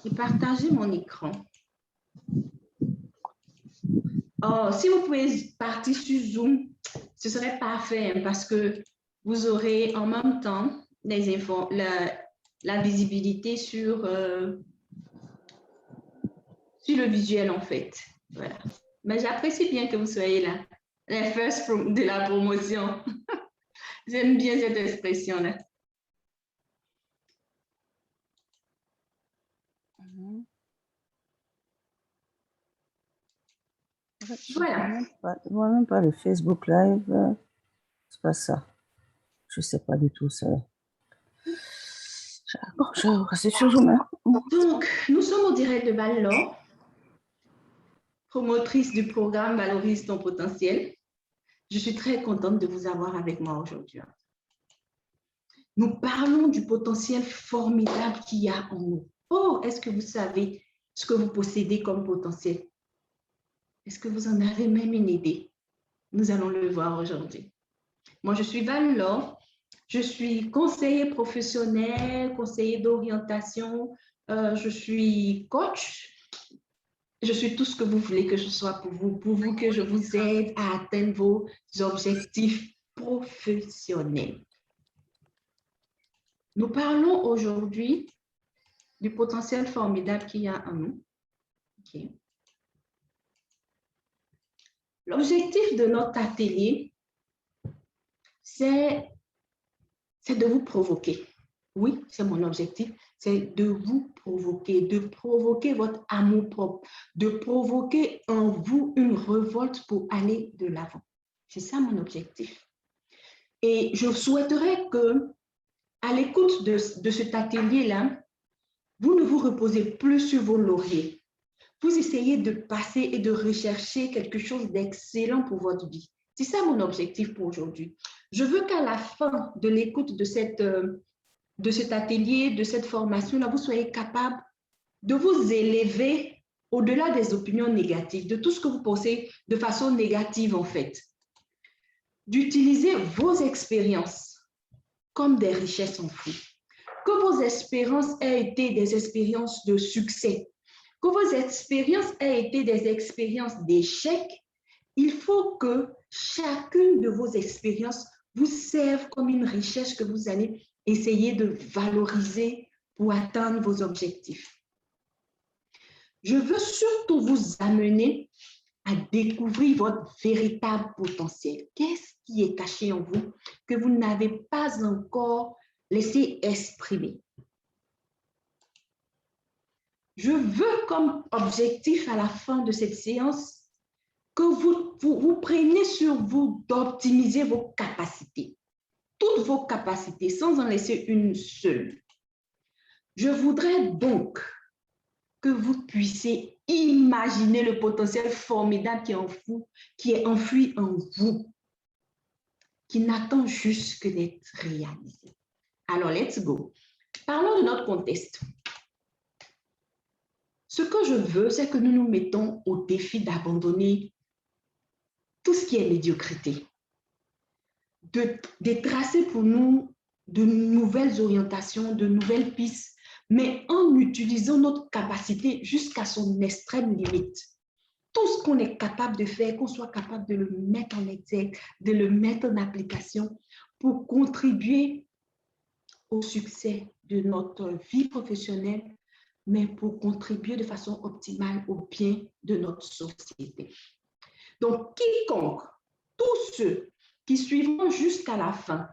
et partager mon écran. Oh, si vous pouvez partir sur Zoom, ce serait parfait hein, parce que vous aurez en même temps la visibilité sur le visuel en fait. Voilà. Mais j'apprécie bien que vous soyez là, la first de la promotion. J'aime bien cette expression-là. Voilà. Je vois même pas le Facebook Live. C'est pas ça. Je sais pas du tout ça. Bonjour, c'est sur Zoom. Donc, nous sommes au direct de Val-Laure, promotrice du programme Valorise ton potentiel. Je suis très contente de vous avoir avec moi aujourd'hui. Nous parlons du potentiel formidable qu'il y a en nous. Oh, est-ce que vous savez ce que vous possédez comme potentiel? Est-ce que vous en avez même une idée? Nous allons le voir aujourd'hui. Moi, je suis Val-Laure. Je suis conseiller professionnel, conseiller d'orientation. Je suis coach. Je suis tout ce que vous voulez que je sois pour vous que je vous aide à atteindre vos objectifs professionnels. Nous parlons aujourd'hui du potentiel formidable qu'il y a en nous. Okay. L'objectif de notre atelier, c'est de vous provoquer. Oui, c'est mon objectif, c'est de vous provoquer, de provoquer votre amour-propre, de provoquer en vous une révolte pour aller de l'avant. C'est ça mon objectif. Et je souhaiterais que, à l'écoute de cet atelier-là, vous ne vous reposez plus sur vos lauriers. Vous essayez de passer et de rechercher quelque chose d'excellent pour votre vie. C'est ça mon objectif pour aujourd'hui. Je veux qu'à la fin de l'écoute de cet atelier, de cette formation-là, vous soyez capable de vous élever au-delà des opinions négatives, de tout ce que vous pensez de façon négative en fait. D'utiliser vos expériences comme des richesses enfouies. Que vos expériences aient été des expériences de succès, que vos expériences aient été des expériences d'échec, il faut que chacune de vos expériences vous serve comme une richesse que vous allez essayer de valoriser pour atteindre vos objectifs. Je veux surtout vous amener à découvrir votre véritable potentiel. Qu'est-ce qui est caché en vous que vous n'avez pas encore laissé exprimer? Je veux comme objectif à la fin de cette séance que vous preniez sur vous d'optimiser vos capacités, toutes vos capacités, sans en laisser une seule. Je voudrais donc que vous puissiez imaginer le potentiel formidable qui est enfoui en vous, qui n'attend juste que d'être réalisé. Alors, let's go. Parlons de notre contexte. Ce que je veux, c'est que nous nous mettons au défi d'abandonner tout ce qui est médiocrité, de tracer pour nous de nouvelles orientations, de nouvelles pistes, mais en utilisant notre capacité jusqu'à son extrême limite. Tout ce qu'on est capable de faire, qu'on soit capable de le mettre en exergue, de le mettre en application pour contribuer au succès de notre vie professionnelle, mais pour contribuer de façon optimale au bien de notre société. Donc, quiconque, tous ceux qui suivront jusqu'à la fin,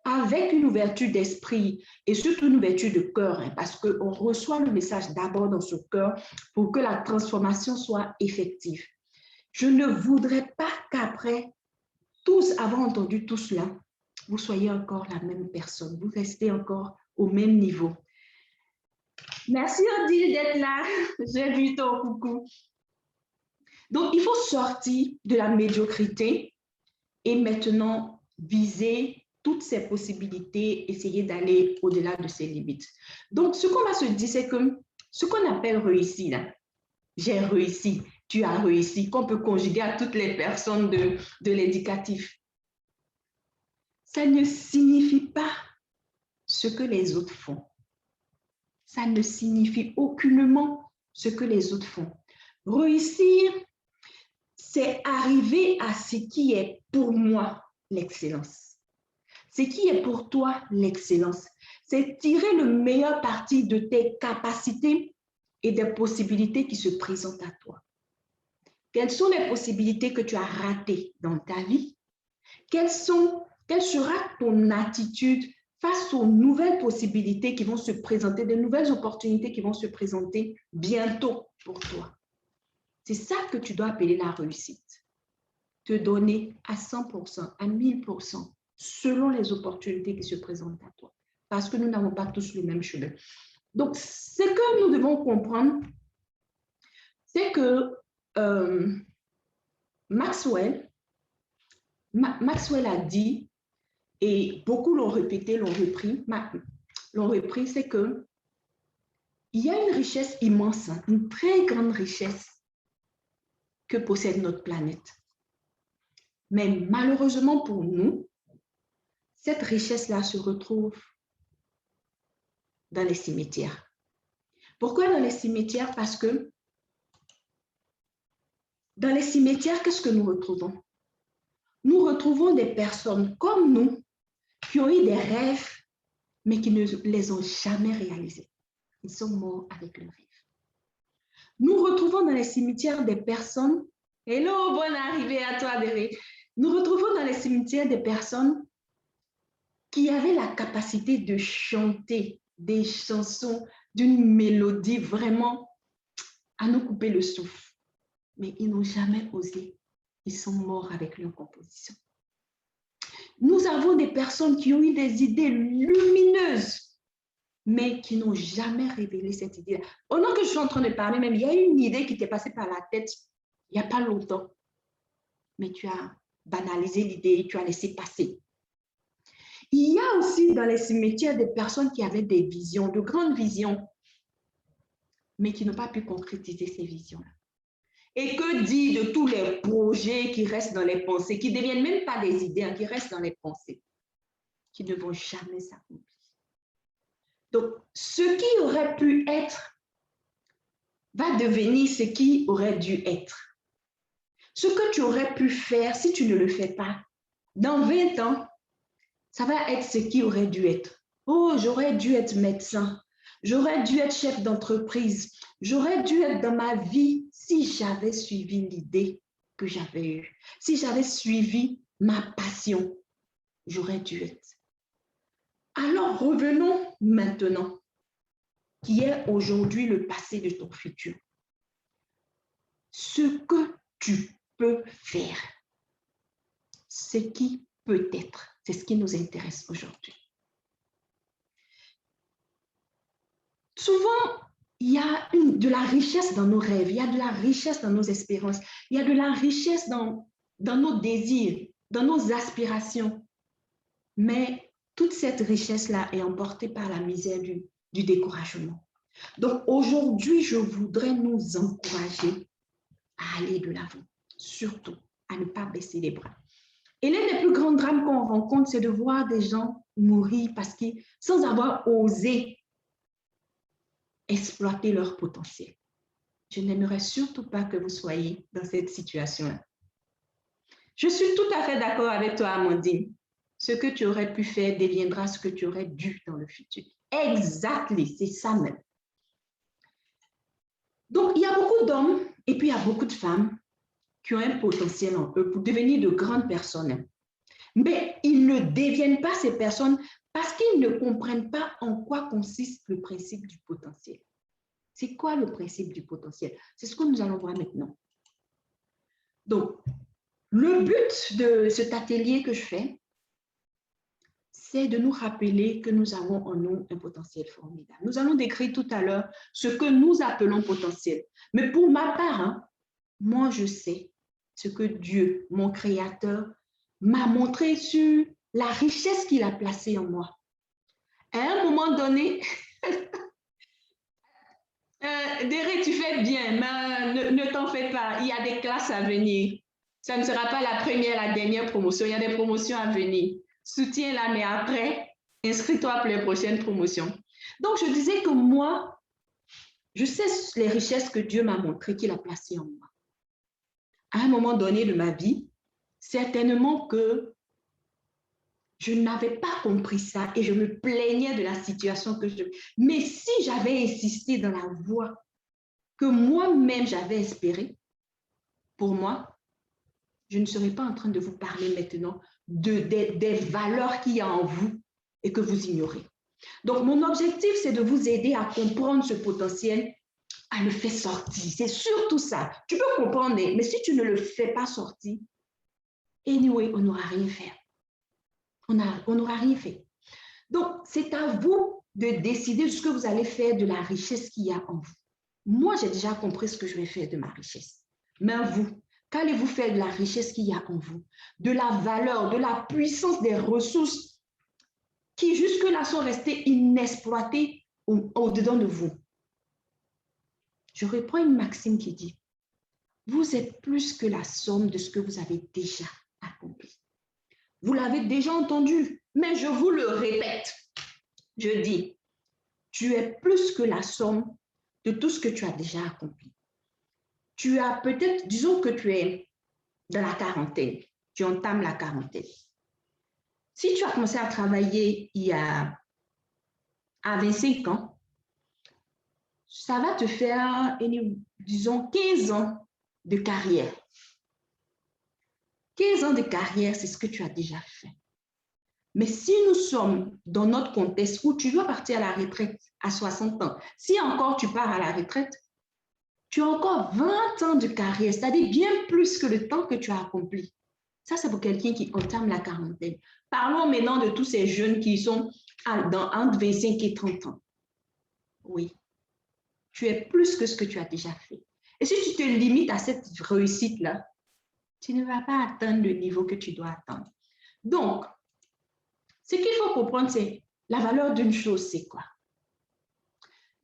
avec une ouverture d'esprit et surtout une ouverture de cœur, hein, parce qu'on reçoit le message d'abord dans ce cœur pour que la transformation soit effective. Je ne voudrais pas qu'après tous avoir entendu tout cela, vous soyez encore la même personne, vous restez encore au même niveau. Merci Odile d'être là, j'ai vu ton coucou. Donc, il faut sortir de la médiocrité et maintenant viser toutes ces possibilités, essayer d'aller au-delà de ses limites. Donc, ce qu'on va se dire, c'est que ce qu'on appelle réussir, là, j'ai réussi, tu as réussi, qu'on peut conjuguer à toutes les personnes de l'éducatif. Ça ne signifie pas ce que les autres font. ça ne signifie aucunement ce que les autres font. Réussir, c'est arriver à ce qui est pour moi l'excellence. Ce qui est pour toi l'excellence, c'est tirer le meilleur parti de tes capacités et des possibilités qui se présentent à toi. Quelles sont les possibilités que tu as ratées dans ta vie? Quelle sera ton attitude face aux nouvelles possibilités qui vont se présenter, des nouvelles opportunités qui vont se présenter bientôt pour toi? C'est ça que tu dois appeler la réussite. Te donner à 100%, à 1000%, selon les opportunités qui se présentent à toi. Parce que nous n'avons pas tous le même chemin. Donc, ce que nous devons comprendre, c'est que Maxwell a dit, et beaucoup l'ont répété, l'ont repris, c'est que il y a une richesse immense, une très grande richesse que possède notre planète. Mais malheureusement pour nous, cette richesse-là se retrouve dans les cimetières. Pourquoi dans les cimetières? Parce que dans les cimetières, qu'est-ce que nous retrouvons? Nous retrouvons des personnes comme nous qui ont eu des rêves, mais qui ne les ont jamais réalisés. Ils sont morts avec leurs rêves. Nous retrouvons dans les cimetières des personnes, hello, bonne arrivée à toi, bébé. Nous retrouvons dans les cimetières des personnes qui avaient la capacité de chanter des chansons d'une mélodie vraiment à nous couper le souffle. Mais ils n'ont jamais osé. Ils sont morts avec leur composition. Nous avons des personnes qui ont eu des idées lumineuses, mais qui n'ont jamais révélé cette idée-là. Pendant que je suis en train de parler, même, il y a une idée qui t'est passée par la tête il n'y a pas longtemps. Mais tu as banalisé l'idée, tu as laissé passer. Il y a aussi dans les cimetières des personnes qui avaient des visions, de grandes visions, mais qui n'ont pas pu concrétiser ces visions-là. Et que dire de tous les projets qui restent dans les pensées, qui ne deviennent même pas des idées, hein, qui restent dans les pensées, qui ne vont jamais s'accomplir. Donc, ce qui aurait pu être va devenir ce qui aurait dû être. Ce que tu aurais pu faire, si tu ne le fais pas, dans 20 ans, ça va être ce qui aurait dû être. Oh, j'aurais dû être médecin. J'aurais dû être chef d'entreprise. J'aurais dû être dans ma vie si j'avais suivi l'idée que j'avais eue. Si j'avais suivi ma passion, j'aurais dû être. Alors, revenons maintenant, qui est aujourd'hui le passé de ton futur. Ce que tu peux faire, ce qui peut être, c'est ce qui nous intéresse aujourd'hui. Souvent, il y a de la richesse dans nos rêves, il y a de la richesse dans nos espérances, il y a de la richesse dans nos désirs, dans nos aspirations. Mais toute cette richesse-là est emportée par la misère du découragement. Donc aujourd'hui, je voudrais nous encourager à aller de l'avant, surtout à ne pas baisser les bras. Et l'un des plus grands drames qu'on rencontre, c'est de voir des gens mourir parce qu'ils, sans avoir osé exploiter leur potentiel. Je n'aimerais surtout pas que vous soyez dans cette situation-là. Je suis tout à fait d'accord avec toi, Amandine. Ce que tu aurais pu faire deviendra ce que tu aurais dû dans le futur. Exactement, c'est ça même. Donc, il y a beaucoup d'hommes et puis il y a beaucoup de femmes qui ont un potentiel en eux pour devenir de grandes personnes. Mais ils ne deviennent pas ces personnes parce qu'ils ne comprennent pas en quoi consiste le principe du potentiel. C'est quoi le principe du potentiel? C'est ce que nous allons voir maintenant. Donc, le but de cet atelier que je fais, c'est de nous rappeler que nous avons en nous un potentiel formidable. Nous allons décrire tout à l'heure ce que nous appelons potentiel. Mais pour ma part, moi, je sais ce que Dieu, mon Créateur, m'a montré sur la richesse qu'il a placée en moi. À un moment donné, Déré, tu fais bien, mais ne t'en fais pas. Il y a des classes à venir. Ça ne sera pas la première, la dernière promotion. Il y a des promotions à venir. Soutiens-la, mais après, inscris-toi pour les prochaines promotions. Donc, je disais que moi, je sais les richesses que Dieu m'a montrées, qu'il a placées en moi. À un moment donné de ma vie, certainement que je n'avais pas compris ça et je me plaignais de la situation que je... Mais si j'avais insisté dans la voie que moi-même j'avais espérée, pour moi, je ne serais pas en train de vous parler maintenant des valeurs qu'il y a en vous et que vous ignorez. Donc, mon objectif, c'est de vous aider à comprendre ce potentiel, à le faire sortir. C'est surtout ça. Tu peux comprendre, mais si tu ne le fais pas sortir, anyway, on n'aura rien fait. On n'aura rien fait. Donc, c'est à vous de décider ce que vous allez faire de la richesse qu'il y a en vous. Moi, j'ai déjà compris ce que je vais faire de ma richesse. Mais vous, qu'allez-vous faire de la richesse qu'il y a en vous? De la valeur, de la puissance des ressources qui jusque-là sont restées inexploitées au-dedans de vous. Je reprends une maxime qui dit, vous êtes plus que la somme de ce que vous avez déjà accompli. Vous l'avez déjà entendu, mais je vous le répète. Je dis, tu es plus que la somme de tout ce que tu as déjà accompli. Tu as peut-être, disons que tu es dans la quarantaine, tu entames la quarantaine. Si tu as commencé à travailler à 25 ans, ça va te faire, disons, 15 ans de carrière. 15 ans de carrière, c'est ce que tu as déjà fait. Mais si nous sommes dans notre contexte où tu dois partir à la retraite à 60 ans, si encore tu pars à la retraite, tu as encore 20 ans de carrière, c'est-à-dire bien plus que le temps que tu as accompli. Ça, c'est pour quelqu'un qui entame la quarantaine. Parlons maintenant de tous ces jeunes qui sont entre 25 et 30 ans. Oui, tu es plus que ce que tu as déjà fait. Et si tu te limites à cette réussite-là, tu ne vas pas atteindre le niveau que tu dois atteindre. Donc, ce qu'il faut comprendre, c'est la valeur d'une chose, c'est quoi?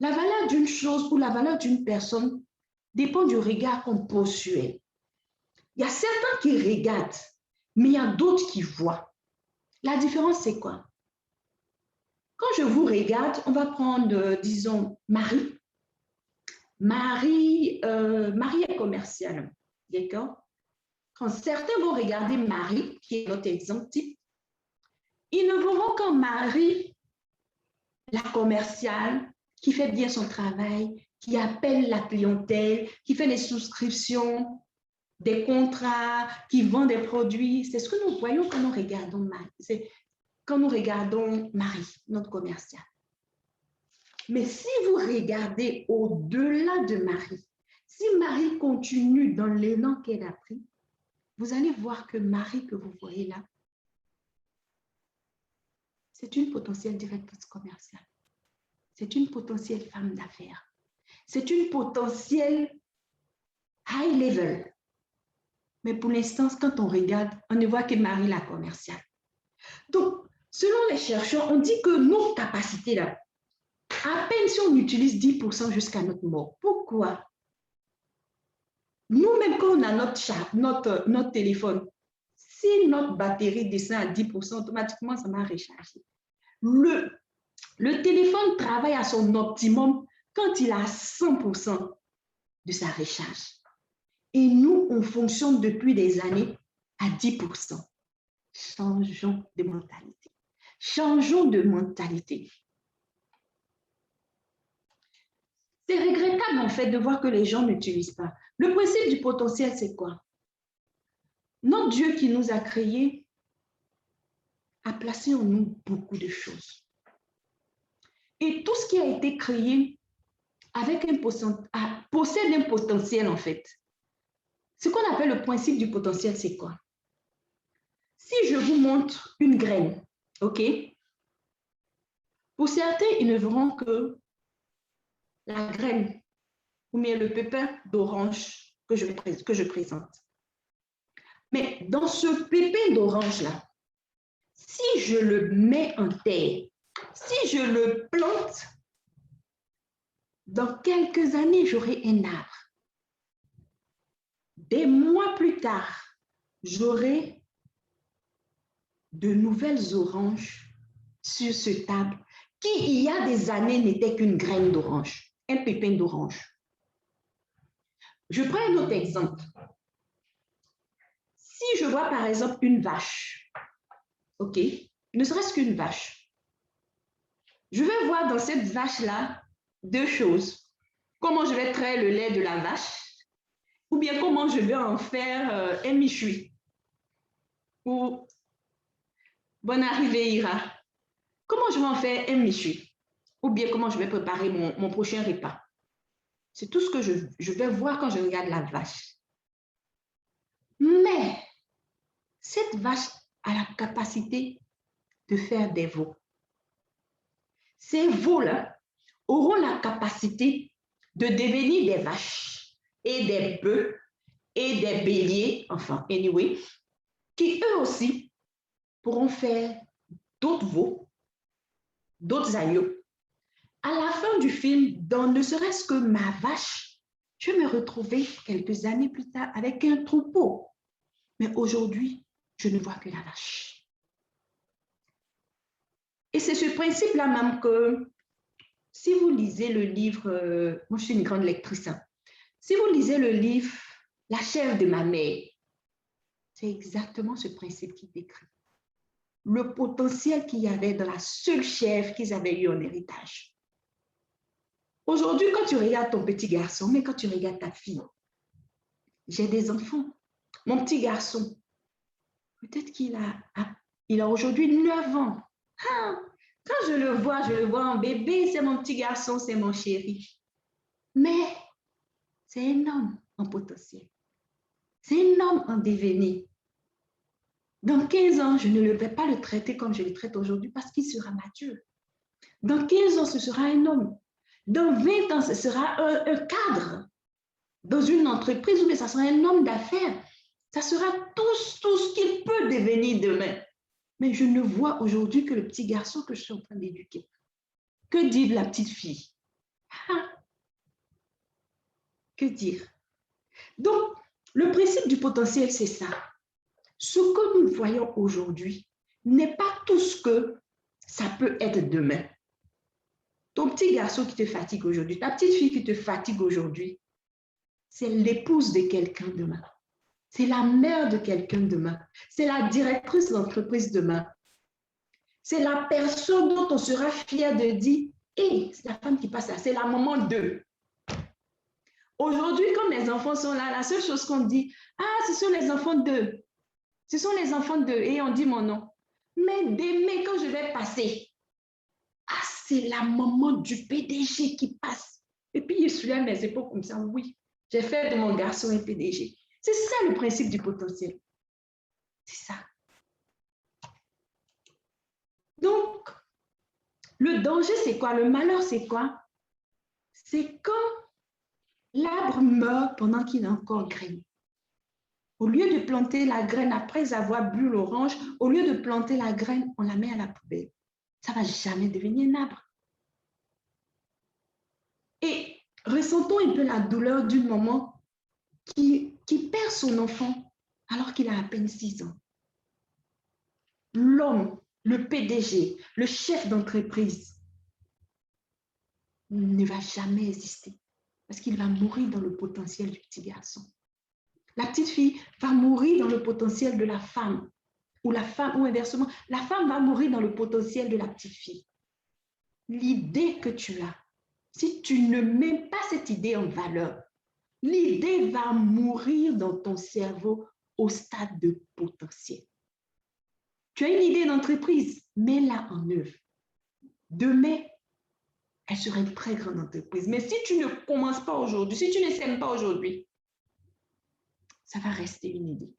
La valeur d'une chose ou la valeur d'une personne dépend du regard qu'on pose sur elle. Il y a certains qui regardent, mais il y a d'autres qui voient. La différence, c'est quoi? Quand je vous regarde, on va prendre, disons, Marie. Marie est commerciale, d'accord? Quand certains vont regarder Marie, qui est notre exemple type, ils ne verront qu'en Marie, la commerciale, qui fait bien son travail, qui appelle la clientèle, qui fait des souscriptions, des contrats, qui vend des produits. C'est ce que nous voyons quand nous regardons Marie. C'est quand nous regardons Marie, notre commerciale. Mais si vous regardez au-delà de Marie, si Marie continue dans l'élan qu'elle a pris, vous allez voir que Marie que vous voyez là, c'est une potentielle directrice commerciale. C'est une potentielle femme d'affaires. C'est une potentielle high level. Mais pour l'instant, quand on regarde, on ne voit que Marie la commerciale. Donc, selon les chercheurs, on dit que nos capacités là, à peine si on utilise 10% jusqu'à notre mort. Pourquoi? Nous-mêmes, quand on a notre téléphone, si notre batterie descend à 10%, automatiquement, ça va recharger. Le téléphone travaille à son optimum quand il a 100% de sa recharge. Et nous, on fonctionne depuis des années à 10%. Changeons de mentalité. Changeons de mentalité. C'est regrettable, en fait, de voir que les gens n'utilisent pas. Le principe du potentiel, c'est quoi? Notre Dieu qui nous a créés a placé en nous beaucoup de choses. Et tout ce qui a été créé avec possède un potentiel, en fait. Ce qu'on appelle le principe du potentiel, c'est quoi? Si je vous montre une graine, OK? Pour certains, ils ne verront que la graine ou bien le pépin d'orange que je présente. Mais dans ce pépin d'orange-là, si je le mets en terre, si je le plante, dans quelques années, j'aurai un arbre. Des mois plus tard, j'aurai de nouvelles oranges sur cette table qui, il y a des années, n'était qu'une graine d'orange, un pépin d'orange. Je prends un autre exemple. Si je vois par exemple une vache, OK, ne serait-ce qu'une vache, je vais voir dans cette vache-là deux choses. Comment je vais traire le lait de la vache, ou bien comment je vais en faire un méchoui. Ou bonne arrivée, Ira. Comment je vais en faire un méchoui, ou bien comment je vais préparer mon prochain repas. C'est tout ce que je vais voir quand je regarde la vache. Mais cette vache a la capacité de faire des veaux. Ces veaux-là auront la capacité de devenir des vaches et des bœufs et des béliers, enfin, anyway, qui eux aussi pourront faire d'autres veaux, d'autres agneaux. À la fin du film, dans ne serait-ce que ma vache, je me retrouvais quelques années plus tard avec un troupeau. Mais aujourd'hui, je ne vois que la vache. Et c'est ce principe-là même que, si vous lisez le livre, moi je suis une grande lectrice, hein, si vous lisez le livre « La chèvre de ma mère », c'est exactement ce principe qui décrit. Le potentiel qu'il y avait dans la seule chèvre qu'ils avaient eu en héritage. Aujourd'hui, quand tu regardes ton petit garçon, mais quand tu regardes ta fille, j'ai des enfants. Mon petit garçon, peut-être qu'il a aujourd'hui 9 ans. Ah, quand je le vois en bébé, c'est mon petit garçon, c'est mon chéri. Mais c'est un homme en potentiel. C'est un homme en devenir. Dans 15 ans, je ne vais pas le traiter comme je le traite aujourd'hui parce qu'il sera mature. Dans 15 ans, ce sera un homme. Dans 20 ans, ce sera un cadre dans une entreprise où ça sera un homme d'affaires. Ça sera tout ce qu'il peut devenir demain. Mais je ne vois aujourd'hui que le petit garçon que je suis en train d'éduquer. Que dire de la petite fille? Ah, que dire? Donc, le principe du potentiel, c'est ça. Ce que nous voyons aujourd'hui n'est pas tout ce que ça peut être demain. Ton petit garçon qui te fatigue aujourd'hui, ta petite fille qui te fatigue aujourd'hui, c'est l'épouse de quelqu'un demain. C'est la mère de quelqu'un demain. C'est la directrice d'entreprise demain. C'est la personne dont on sera fier de dire « Hey, c'est la femme qui passe là, c'est la maman d'eux. » Aujourd'hui, quand mes enfants sont là, la seule chose qu'on dit « Ah, ce sont les enfants d'eux. Ce sont les enfants d'eux. » Et on dit mon nom. Mais demain, quand je vais passer, ah, c'est la maman du PDG qui passe. Et puis, il soulève mes épaules comme ça. Oui, j'ai fait de mon garçon un PDG. C'est ça le principe du potentiel. C'est ça. Donc, le danger, c'est quoi? Le malheur, c'est quoi? C'est quand l'arbre meurt pendant qu'il est encore graine. Au lieu de planter la graine après avoir bu l'orange, au lieu de planter la graine, on la met à la poubelle. Ça ne va jamais devenir un arbre. Et ressentons un peu la douleur d'une maman qui perd son enfant alors qu'il a à peine 6 ans. L'homme, le PDG, le chef d'entreprise ne va jamais exister parce qu'il va mourir dans le potentiel du petit garçon. La petite fille va mourir dans le potentiel de la femme ou la femme, ou inversement, la femme va mourir dans le potentiel de la petite fille. L'idée que tu as, si tu ne mets pas cette idée en valeur, l'idée va mourir dans ton cerveau au stade de potentiel. Tu as une idée d'entreprise, mets-la en œuvre. Demain, elle sera une très grande entreprise. Mais si tu ne commences pas aujourd'hui, si tu ne sèmes pas aujourd'hui, ça va rester une idée.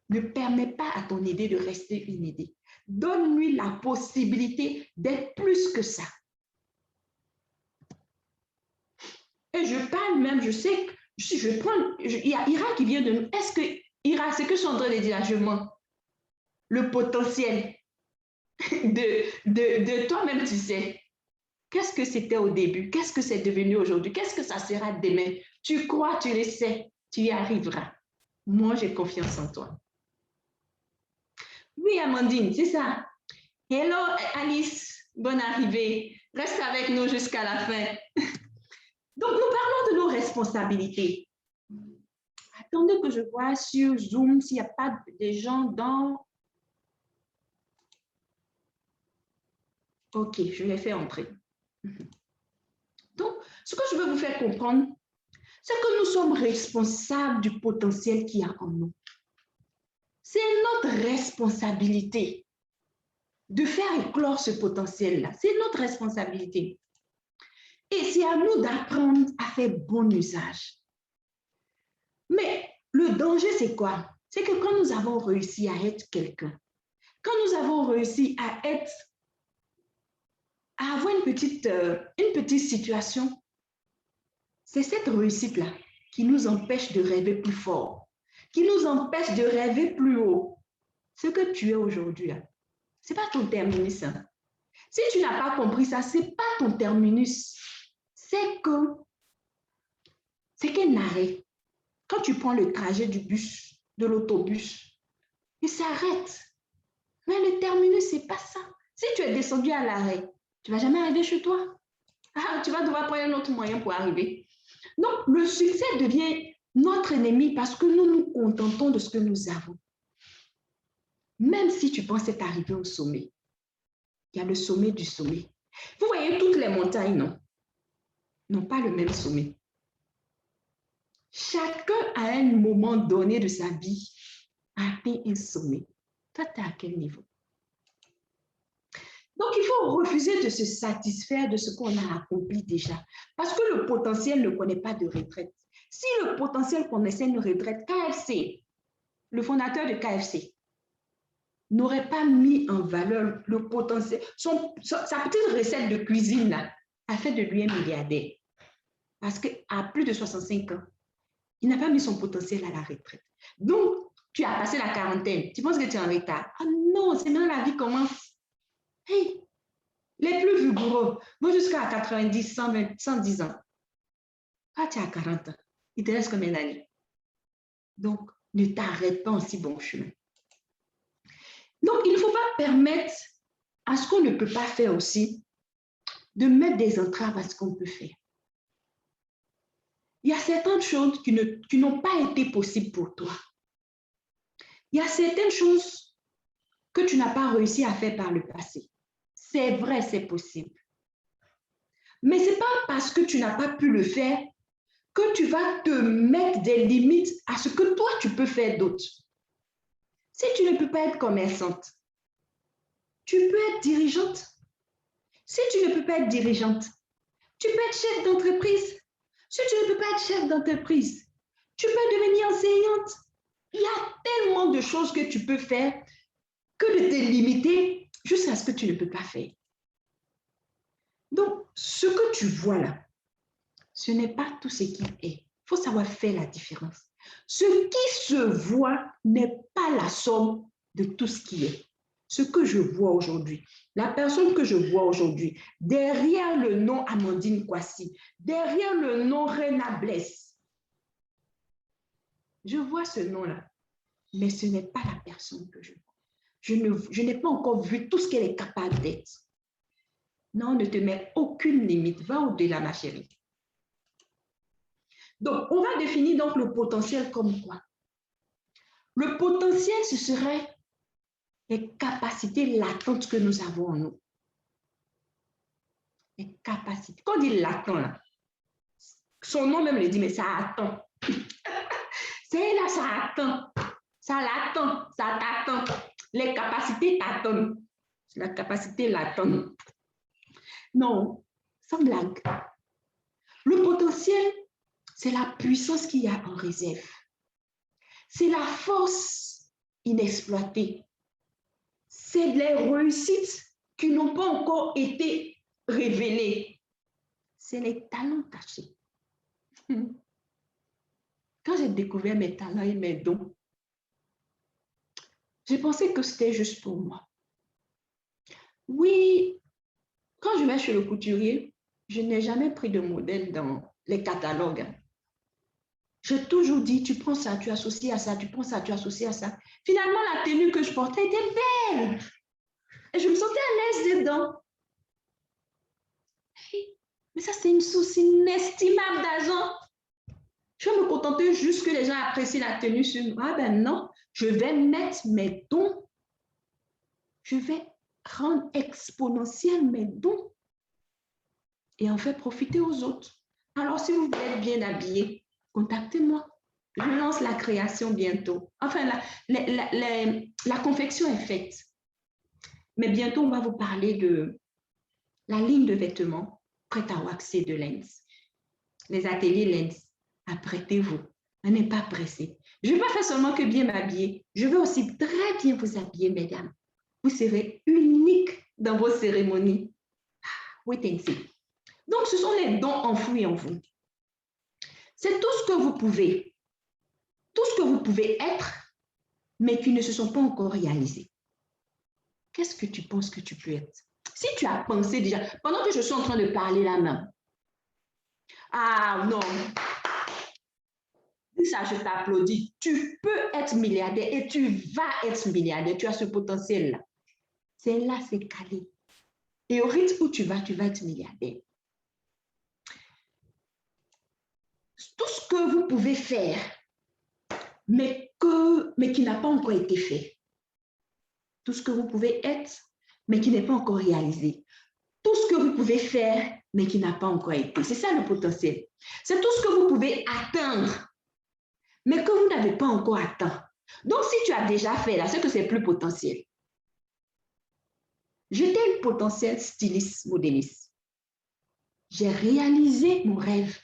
Ne permets pas à ton idée de rester une idée. Donne-lui la possibilité d'être plus que ça. Et je parle même, je sais que si je prends, il y a Ira qui vient de nous. Est-ce que, Ira, c'est que je suis en train de dire là, je mens. Le potentiel de toi-même, tu sais. Qu'est-ce que c'était au début? Qu'est-ce que c'est devenu aujourd'hui? Qu'est-ce que ça sera demain? Tu crois, tu le sais, tu y arriveras. Moi, j'ai confiance en toi. Oui, Amandine, c'est ça. Hello, Alice, bonne arrivée. Reste avec nous jusqu'à la fin. Donc, nous parlons de nos responsabilités. Attendez que je vois sur Zoom s'il n'y a pas des gens dans... OK, je les fais entrer. Donc, ce que je veux vous faire comprendre, c'est que nous sommes responsables du potentiel qu'il y a en nous. C'est notre responsabilité de faire éclore ce potentiel-là. C'est notre responsabilité. Et c'est à nous d'apprendre à faire bon usage. Mais le danger, c'est quoi? C'est que quand nous avons réussi à être quelqu'un, quand nous avons réussi à avoir une petite situation, c'est cette réussite-là qui nous empêche de rêver plus fort, qui nous empêche de rêver plus haut. Ce que tu es aujourd'hui, ce n'est pas ton terminus. Hein. Si tu n'as pas compris ça, ce n'est pas ton terminus. C'est qu'un arrêt. Quand tu prends le trajet du bus, de l'autobus, il s'arrête. Mais le terminus, ce n'est pas ça. Si tu es descendu à l'arrêt, tu ne vas jamais arriver chez toi. Ah, tu vas devoir prendre un autre moyen pour arriver. Donc, le succès devient notre ennemi parce que nous nous contentons de ce que nous avons. Même si tu penses être arrivé au sommet, il y a le sommet du sommet. Vous voyez, toutes les montagnes, non, n'ont pas le même sommet. Chacun, à un moment donné de sa vie, a atteint un sommet. Toi, tu es à quel niveau? Donc, il faut refuser de se satisfaire de ce qu'on a accompli déjà. Parce que le potentiel ne connaît pas de retraite. Si le potentiel connaissait une retraite, KFC, le fondateur de KFC, n'aurait pas mis en valeur le potentiel. Sa petite recette de cuisine là, a fait de lui un milliardaire. Parce qu'à plus de 65 ans, il n'a pas mis son potentiel à la retraite. Donc, tu as passé la quarantaine. Tu penses que tu es en retard. Ah non, c'est maintenant la vie commence. Hey, les plus vigoureux vont jusqu'à 90, 120, 110 ans. Quand tu as 40 ans, il te reste combien d'années? Donc, ne t'arrête pas en si bon chemin. Donc, il ne faut pas permettre à ce qu'on ne peut pas faire aussi de mettre des entraves à ce qu'on peut faire. Il y a certaines choses qui n'ont pas été possibles pour toi. Il y a certaines choses que tu n'as pas réussi à faire par le passé. C'est vrai, c'est possible. Mais ce n'est pas parce que tu n'as pas pu le faire que tu vas te mettre des limites à ce que toi, tu peux faire d'autre. Si tu ne peux pas être commerçante, tu peux être dirigeante. Si tu ne peux pas être dirigeante, tu peux être chef d'entreprise. Si tu ne peux pas être chef d'entreprise, tu peux devenir enseignante. Il y a tellement de choses que tu peux faire que de te limiter jusqu'à ce que tu ne peux pas faire. Donc, ce que tu vois là, ce n'est pas tout ce qui est. Il faut savoir faire la différence. Ce qui se voit n'est pas la somme de tout ce qui est. Ce que je vois aujourd'hui, la personne que je vois aujourd'hui, derrière le nom Amandine Kwasi, derrière le nom Rena Bless, je vois ce nom-là, mais ce n'est pas la personne que je vois. Je n'ai pas encore vu tout ce qu'elle est capable d'être. Non, ne te mets aucune limite. Va au-delà, ma chérie. Donc, on va définir donc le potentiel comme quoi? Le potentiel, ce serait les capacités latentes que nous avons en nous. Les capacités. Quand on dit latent, là, son nom même le dit, mais ça attend. C'est là, ça attend. Ça l'attend, ça t'attend. Les capacités t'attendent. La capacité l'attend. Non, sans blague. Le potentiel, c'est la puissance qu'il y a en réserve. C'est la force inexploitée. C'est les réussites qui n'ont pas encore été révélées. C'est les talents cachés. Quand j'ai découvert mes talents et mes dons, j'ai pensé que c'était juste pour moi. Oui, quand je vais chez le couturier, je n'ai jamais pris de modèle dans les catalogues. J'ai toujours dit, tu prends ça, tu associes à ça, tu prends ça, tu associes à ça. Finalement, la tenue que je portais était belle. Et je me sentais à l'aise dedans. Mais ça, c'est une source inestimable d'argent. Je vais me contenter juste que les gens apprécient la tenue sur moi. Ah ben non, je vais mettre mes dons. Je vais rendre exponentiel mes dons et en faire profiter aux autres. Alors, si vous voulez être bien habillé, contactez-moi. Je lance la création bientôt. Enfin, la confection est faite. Mais bientôt, on va vous parler de la ligne de vêtements prête à waxer de Lens. Les ateliers Lens, apprêtez-vous. On n'est pas pressé. Je ne vais pas faire seulement que bien m'habiller. Je veux aussi très bien vous habiller, mesdames. Vous serez unique dans vos cérémonies. Wait and see. Donc, ce sont les dons enfouis en vous. C'est tout ce que vous pouvez être, mais qui ne se sont pas encore réalisés. Qu'est-ce que tu penses que tu peux être? Si tu as pensé déjà, pendant que je suis en train de parler là même, ah non, dis ça, je t'applaudis. Tu peux être milliardaire et tu vas être milliardaire. Tu as ce potentiel-là. C'est là, c'est calé. Et au rythme où tu vas être milliardaire. Tout ce que vous pouvez faire, mais qui n'a pas encore été fait. Tout ce que vous pouvez être, mais qui n'est pas encore réalisé. Tout ce que vous pouvez faire, mais qui n'a pas encore été. C'est ça le potentiel. C'est tout ce que vous pouvez atteindre, mais que vous n'avez pas encore atteint. Donc, si tu as déjà fait là, c'est que c'est plus potentiel. J'étais une potentielle styliste modéliste. J'ai réalisé mon rêve.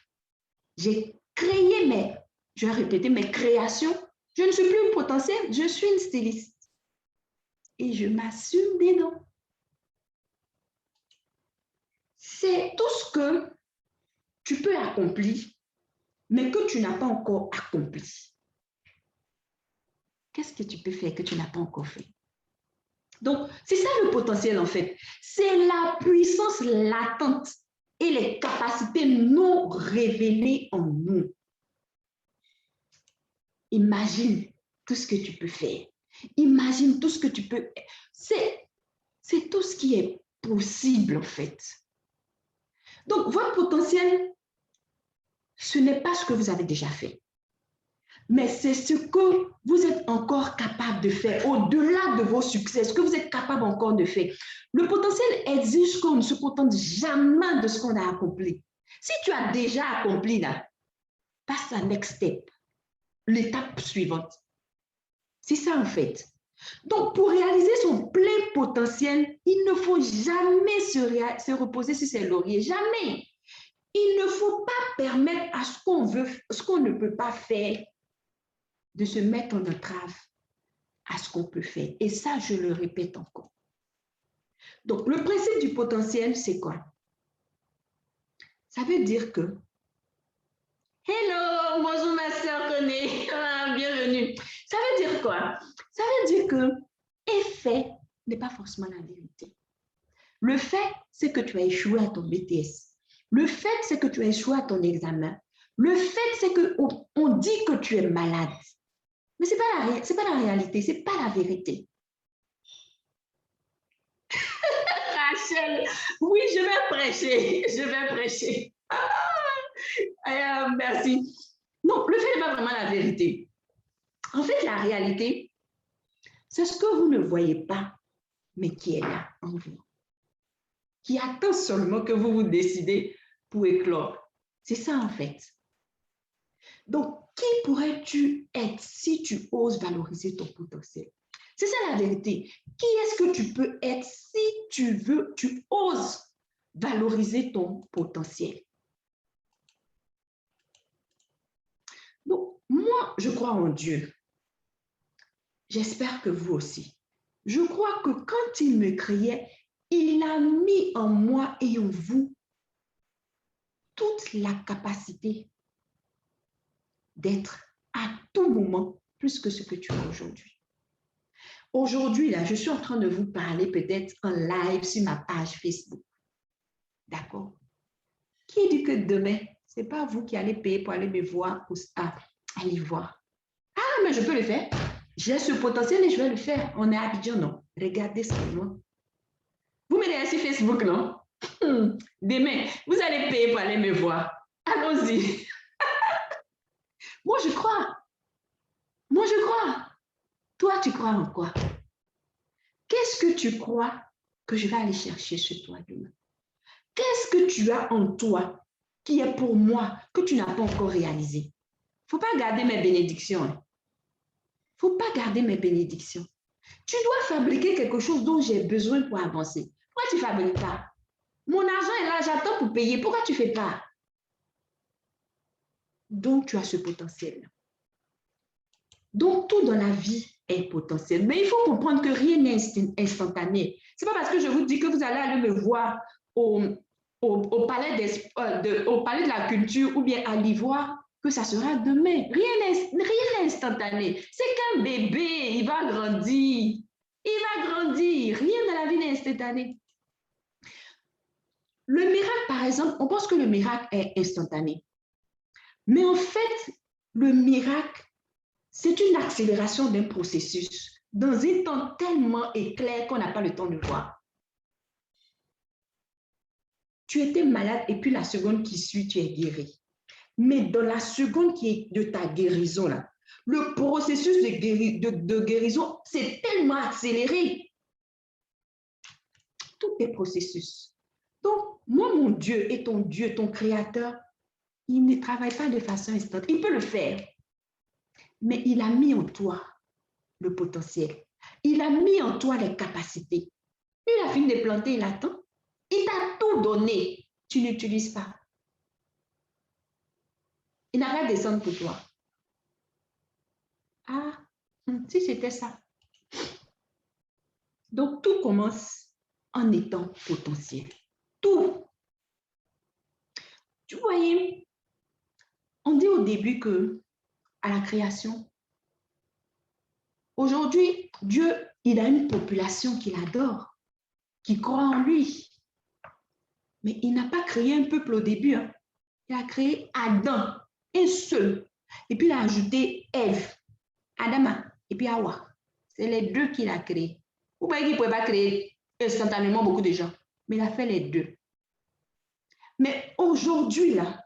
J'ai créé je vais répéter, mes créations. Je ne suis plus une potentielle, je suis une styliste. Et je m'assume dedans. C'est tout ce que tu peux accomplir, mais que tu n'as pas encore accompli. Qu'est-ce que tu peux faire que tu n'as pas encore fait? Donc, c'est ça le potentiel en fait. C'est la puissance latente et les capacités non révélées en nous. Imagine tout ce que tu peux faire. Imagine tout ce que tu peux... C'est tout ce qui est possible en fait. Donc, votre potentiel, ce n'est pas ce que vous avez déjà fait. Mais c'est ce que vous êtes encore capable de faire au-delà de vos succès, ce que vous êtes capable encore de faire. Le potentiel exige qu'on ne se contente jamais de ce qu'on a accompli. Si tu as déjà accompli là, passe à next step, l'étape suivante. C'est ça en fait. Donc, pour réaliser son plein potentiel, il ne faut jamais se reposer sur ses lauriers, jamais. Il ne faut pas permettre à ce qu'on veut, ce qu'on ne peut pas faire, de se mettre en entrave à ce qu'on peut faire. Et ça, je le répète encore. Donc, le principe du potentiel, c'est quoi? Ça veut dire que, hello, bonjour ma soeur René, bienvenue. Ça veut dire quoi? Ça veut dire que effet n'est pas forcément la vérité. Le fait, c'est que tu as échoué à ton BTS. Le fait, c'est que tu as échoué à ton examen. Le fait, c'est qu'on dit que tu es malade. Mais ce n'est pas la réalité, ce n'est pas la vérité. Rachel, oui, je vais prêcher. Merci. Non, le fait n'est pas vraiment la vérité. En fait, la réalité, c'est ce que vous ne voyez pas, mais qui est là en vous. Qui attend seulement que vous vous décidez pour éclore. C'est ça en fait. Donc, qui pourrais-tu être si tu oses valoriser ton potentiel? C'est ça la vérité. Qui est-ce que tu peux être si tu oses valoriser ton potentiel? Donc, moi, je crois en Dieu. J'espère que vous aussi. Je crois que quand il me créait, il a mis en moi et en vous toute la capacité d'être à tout moment plus que ce que tu es aujourd'hui. Aujourd'hui, là, je suis en train de vous parler peut-être en live sur ma page Facebook. D'accord? Qui dit que demain, ce n'est pas vous qui allez payer pour aller me voir ou aller voir? Ah, mais je peux le faire. J'ai ce potentiel et je vais le faire. On est à Abidjan, non? Regardez ce que moi. Vous me sur Facebook, non? Demain, vous allez payer pour aller me voir. Allons-y. Moi, je crois. Moi, je crois. Toi, tu crois en quoi? Qu'est-ce que tu crois que je vais aller chercher chez toi demain? Qu'est-ce que tu as en toi qui est pour moi que tu n'as pas encore réalisé? Il ne faut pas garder mes bénédictions. Il ne faut pas garder mes bénédictions. Tu dois fabriquer quelque chose dont j'ai besoin pour avancer. Pourquoi tu ne fabriques pas? Mon argent est là, j'attends pour payer. Pourquoi tu ne fais pas? Donc, tu as ce potentiel. Donc, tout dans la vie est potentiel. Mais il faut comprendre que rien n'est instantané. Ce n'est pas parce que je vous dis que vous allez aller me voir au palais de la culture ou bien à l'Ivoire que ça sera demain. Rien n'est instantané. C'est qu'un bébé, il va grandir. Il va grandir. Rien dans la vie n'est instantané. Le miracle, par exemple, on pense que le miracle est instantané. Mais en fait, le miracle, c'est une accélération d'un processus dans un temps tellement éclair qu'on n'a pas le temps de voir. Tu étais malade et puis la seconde qui suit, tu es guéri. Mais dans la seconde qui est de ta guérison, là, le processus de guérison s'est tellement accéléré. Tous tes processus. Donc, moi, mon Dieu et ton Dieu, ton Créateur, il ne travaille pas de façon instantanée. Il peut le faire. Mais il a mis en toi le potentiel. Il a mis en toi les capacités. Il a fini de planter, il attend. Il t'a tout donné. Tu n'utilises pas. Il n'a rien à descendre pour toi. Ah, si c'était ça. Donc, tout commence en étant potentiel. Tout. Tu voyais, on dit au début que à la création, aujourd'hui, Dieu, il a une population qu'il adore, qui croit en lui. Mais il n'a pas créé un peuple au début. Hein. Il a créé Adam, un seul. Et puis il a ajouté Ève, Adama, et puis Hawa. C'est les deux qu'il a créés. Vous voyez qu'il ne pouvait pas créer instantanément beaucoup de gens, mais il a fait les deux. Mais aujourd'hui, là,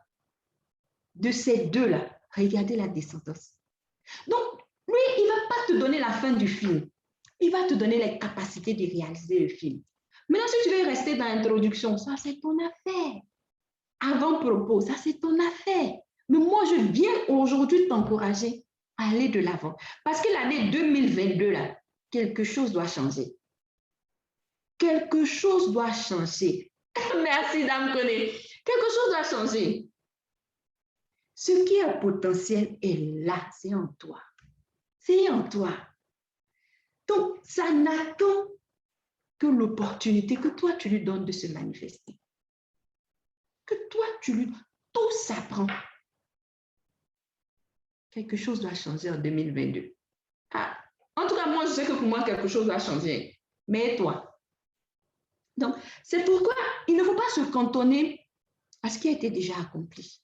de ces deux-là, regardez la descendance. Donc, lui, il ne va pas te donner la fin du film. Il va te donner les capacités de réaliser le film. Maintenant, si tu veux rester dans l'introduction, ça, c'est ton affaire. Avant-propos, ça, c'est ton affaire. Mais moi, je viens aujourd'hui t'encourager à aller de l'avant. Parce que l'année 2022, là, quelque chose doit changer. Quelque chose doit changer. Merci, Dame Koné. Quelque chose doit changer. Ce qui est potentiel est là, c'est en toi. C'est en toi. Donc, ça n'attend que l'opportunité que toi, tu lui donnes de se manifester. Que toi, tu lui... Tout s'apprend. Quelque chose doit changer en 2022. Ah, en tout cas, moi, je sais que pour moi, quelque chose doit changer. Mais toi? Donc, c'est pourquoi il ne faut pas se cantonner à ce qui a été déjà accompli.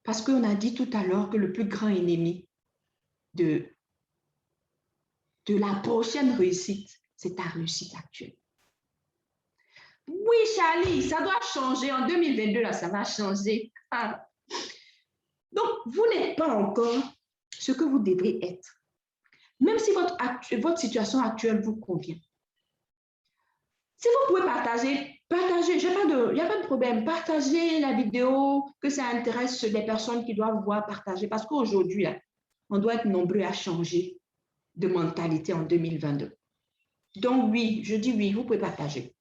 Parce qu'on a dit tout à l'heure que le plus grand ennemi de la prochaine réussite, c'est ta réussite actuelle. Oui, Charlie, ça doit changer. En 2022, là, ça va changer. Ah. Donc, vous n'êtes pas encore ce que vous devrez être. Même si votre situation actuelle vous convient. Si vous pouvez partager, partagez. Il n'y a pas de problème. Partagez la vidéo, que ça intéresse les personnes qui doivent voir partager. Parce qu'aujourd'hui, on doit être nombreux à changer de mentalité en 2022. Donc, oui, je dis oui, vous pouvez partager.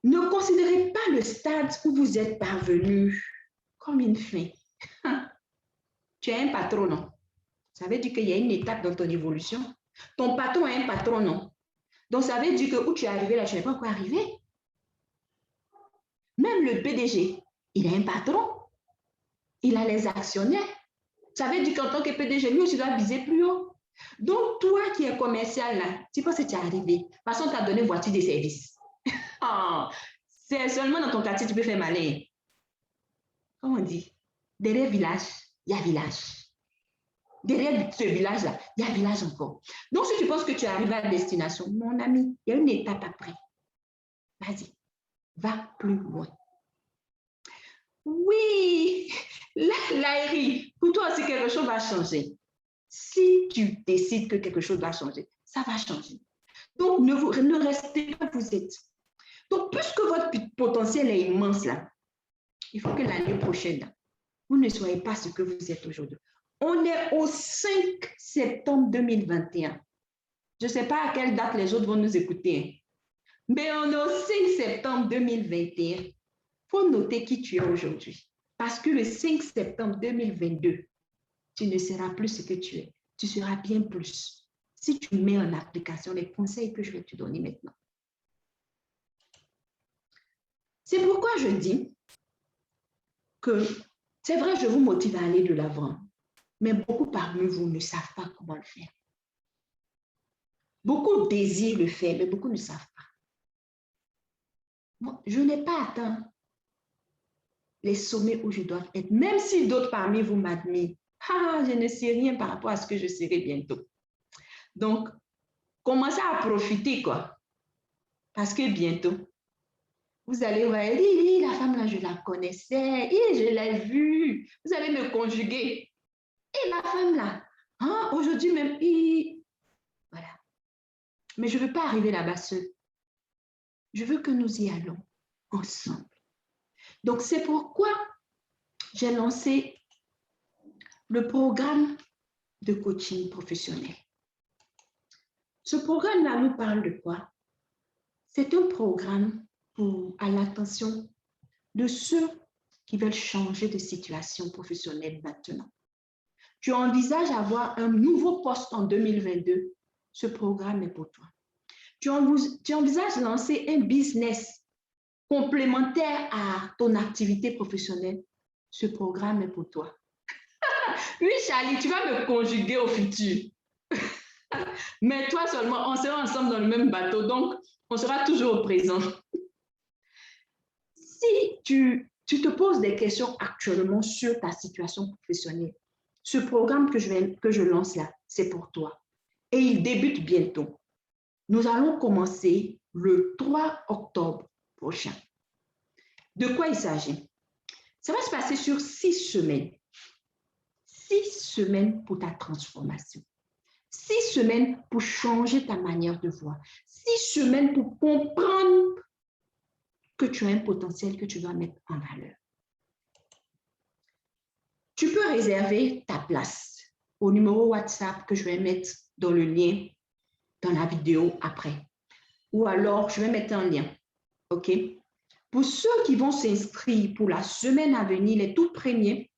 Ne considérez pas le stade où vous êtes parvenu comme une fin. Tu es un patron, non? Ça veut dire qu'il y a une étape dans ton évolution. Ton patron est un patron, non? Donc, ça veut dire que où tu es arrivé, là, tu n'es pas encore arrivé. Même le PDG, il a un patron. Il a les actionnaires. Ça veut dire qu'en tant que PDG, lui aussi doit viser plus haut. Donc, toi qui es commercial, là, tu penses que tu es arrivé. De toute façon, tu as donné voiture de service. Oh, c'est seulement dans ton quartier que tu peux faire malin. Comment on dit? Derrière village, il y a village. Derrière ce village-là, il y a village encore. Donc, si tu penses que tu es arrivé à destination, mon ami, il y a une étape après. Vas-y, va plus loin. Oui, Laïri, pour toi aussi, quelque chose va changer. Si tu décides que quelque chose va changer, ça va changer. Donc, ne restez pas où vous êtes. Donc, puisque votre potentiel est immense là, il faut que l'année prochaine, vous ne soyez pas ce que vous êtes aujourd'hui. On est au 5 septembre 2021. Je ne sais pas à quelle date les autres vont nous écouter, mais on est au 5 septembre 2021. Il faut noter qui tu es aujourd'hui. Parce que le 5 septembre 2022, tu ne seras plus ce que tu es. Tu seras bien plus. Si tu mets en application les conseils que je vais te donner maintenant. C'est pourquoi je dis que c'est vrai, je vous motive à aller de l'avant, mais beaucoup parmi vous ne savent pas comment le faire. Beaucoup désirent le faire, mais beaucoup ne savent pas. Moi, je n'ai pas atteint les sommets où je dois être, même si d'autres parmi vous m'admirent. Ah, je ne sais rien par rapport à ce que je serai bientôt. Donc, commencez à profiter, quoi. Parce que bientôt, vous allez voir, la femme là, je la connaissais, je l'ai vue. Vous allez me conjuguer. Et la femme là, hein, aujourd'hui même, voilà. Mais je ne veux pas arriver là-bas seule. Je veux que nous y allons ensemble. Donc, c'est pourquoi j'ai lancé le programme de coaching professionnel. Ce programme-là nous parle de quoi? C'est un programme à l'attention de ceux qui veulent changer de situation professionnelle maintenant. Tu envisages avoir un nouveau poste en 2022, ce programme est pour toi. Tu envisages lancer un business complémentaire à ton activité professionnelle, ce programme est pour toi. Oui, Charlie, tu vas me conjuguer au futur. Mais toi seulement, on sera ensemble dans le même bateau, donc on sera toujours au présent. Si tu te poses des questions actuellement sur ta situation professionnelle, ce programme que je lance là, c'est pour toi. Et il débute bientôt. Nous allons commencer le 3 octobre prochain. De quoi il s'agit? Ça va se passer sur 6 semaines. 6 semaines pour ta transformation. 6 semaines pour changer ta manière de voir. 6 semaines pour comprendre que tu as un potentiel que tu dois mettre en valeur. Tu peux réserver ta place au numéro WhatsApp que je vais mettre dans le lien dans la vidéo après. Ou alors, je vais mettre un lien. OK? Pour ceux qui vont s'inscrire pour la semaine à venir, les tout premiers,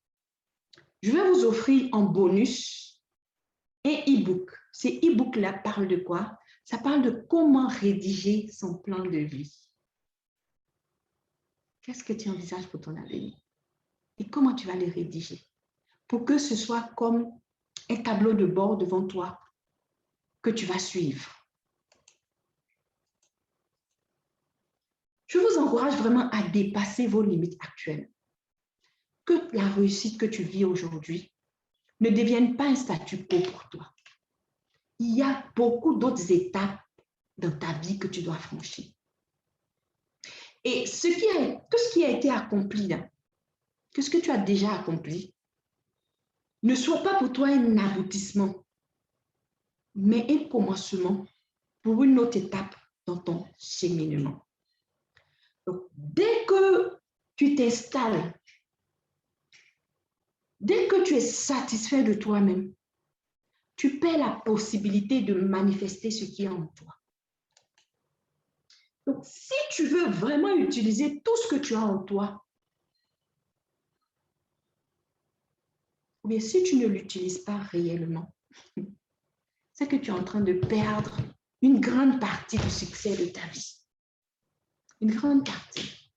je vais vous offrir en bonus un e-book. Ces e-books-là parlent de quoi? Ça parle de comment rédiger son plan de vie. Qu'est-ce que tu envisages pour ton avenir? Et comment tu vas le rédiger? Pour que ce soit comme un tableau de bord devant toi que tu vas suivre. Je vous encourage vraiment à dépasser vos limites actuelles. Que la réussite que tu vis aujourd'hui ne devienne pas un statu quo pour toi. Il y a beaucoup d'autres étapes dans ta vie que tu dois franchir. Et tout ce qui a été accompli là, que ce que tu as déjà accompli, ne soit pas pour toi un aboutissement, mais un commencement pour une autre étape dans ton cheminement. Donc, dès que tu t'installes, dès que tu es satisfait de toi-même, tu perds la possibilité de manifester ce qui est en toi. Donc, si tu veux vraiment utiliser tout ce que tu as en toi, ou bien si tu ne l'utilises pas réellement, c'est que tu es en train de perdre une grande partie du succès de ta vie. Une grande partie.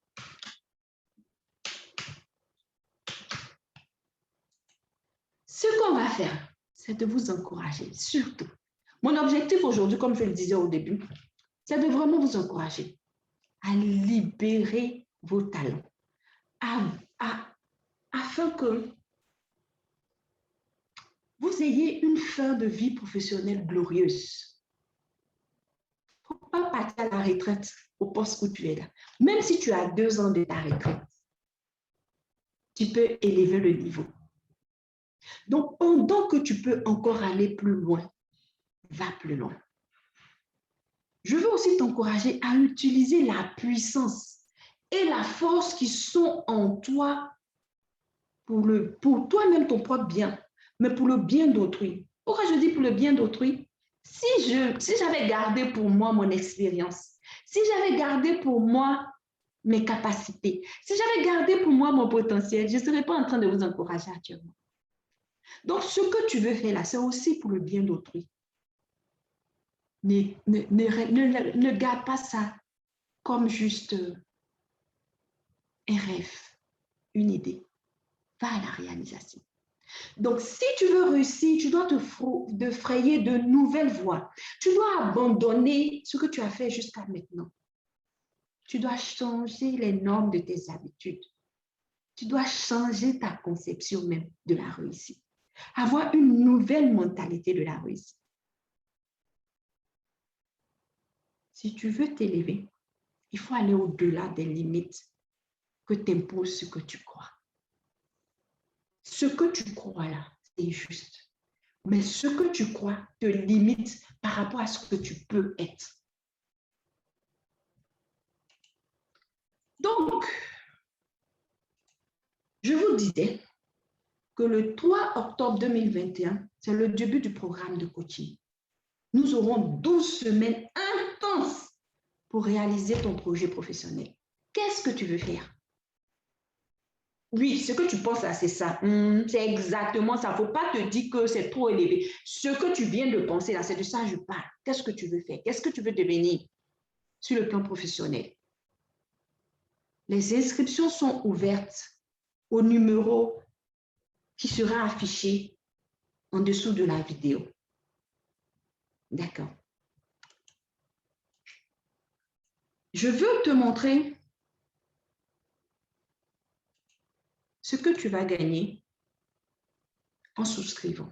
Ce qu'on va faire, c'est de vous encourager, surtout. Mon objectif aujourd'hui, comme je le disais au début, c'est de vraiment vous encourager à libérer vos talents, afin que vous ayez une fin de vie professionnelle glorieuse. Il ne faut pas partir à la retraite au poste où tu es là. Même si tu as 2 ans de ta retraite, tu peux élever le niveau. Donc, pendant que tu peux encore aller plus loin, va plus loin. Je veux aussi t'encourager à utiliser la puissance et la force qui sont en toi pour toi-même, ton propre bien, mais pour le bien d'autrui. Pourquoi je dis pour le bien d'autrui? Si j'avais gardé pour moi mon expérience, si j'avais gardé pour moi mes capacités, si j'avais gardé pour moi mon potentiel, je ne serais pas en train de vous encourager actuellement. Donc, ce que tu veux faire là, c'est aussi pour le bien d'autrui. Ne garde pas ça comme juste un rêve, une idée. Va à la réalisation. Donc, si tu veux réussir, tu dois te frayer de nouvelles voies. Tu dois abandonner ce que tu as fait jusqu'à maintenant. Tu dois changer les normes de tes habitudes. Tu dois changer ta conception même de la réussite. Avoir une nouvelle mentalité de la réussite. Si tu veux t'élever, il faut aller au-delà des limites que t'impose ce que tu crois. Ce que tu crois là, c'est juste. Mais ce que tu crois te limite par rapport à ce que tu peux être. Donc, je vous disais que le 3 octobre 2021, c'est le début du programme de coaching. Nous aurons 12 semaines intenses pour réaliser ton projet professionnel. Qu'est-ce que tu veux faire? Oui, ce que tu penses là, c'est ça. C'est exactement ça. Il ne faut pas te dire que c'est trop élevé. Ce que tu viens de penser là, c'est de ça que je parle. Qu'est-ce que tu veux faire? Qu'est-ce que tu veux devenir sur le plan professionnel? Les inscriptions sont ouvertes au numéro qui sera affiché en dessous de la vidéo. D'accord. Je veux te montrer ce que tu vas gagner en souscrivant.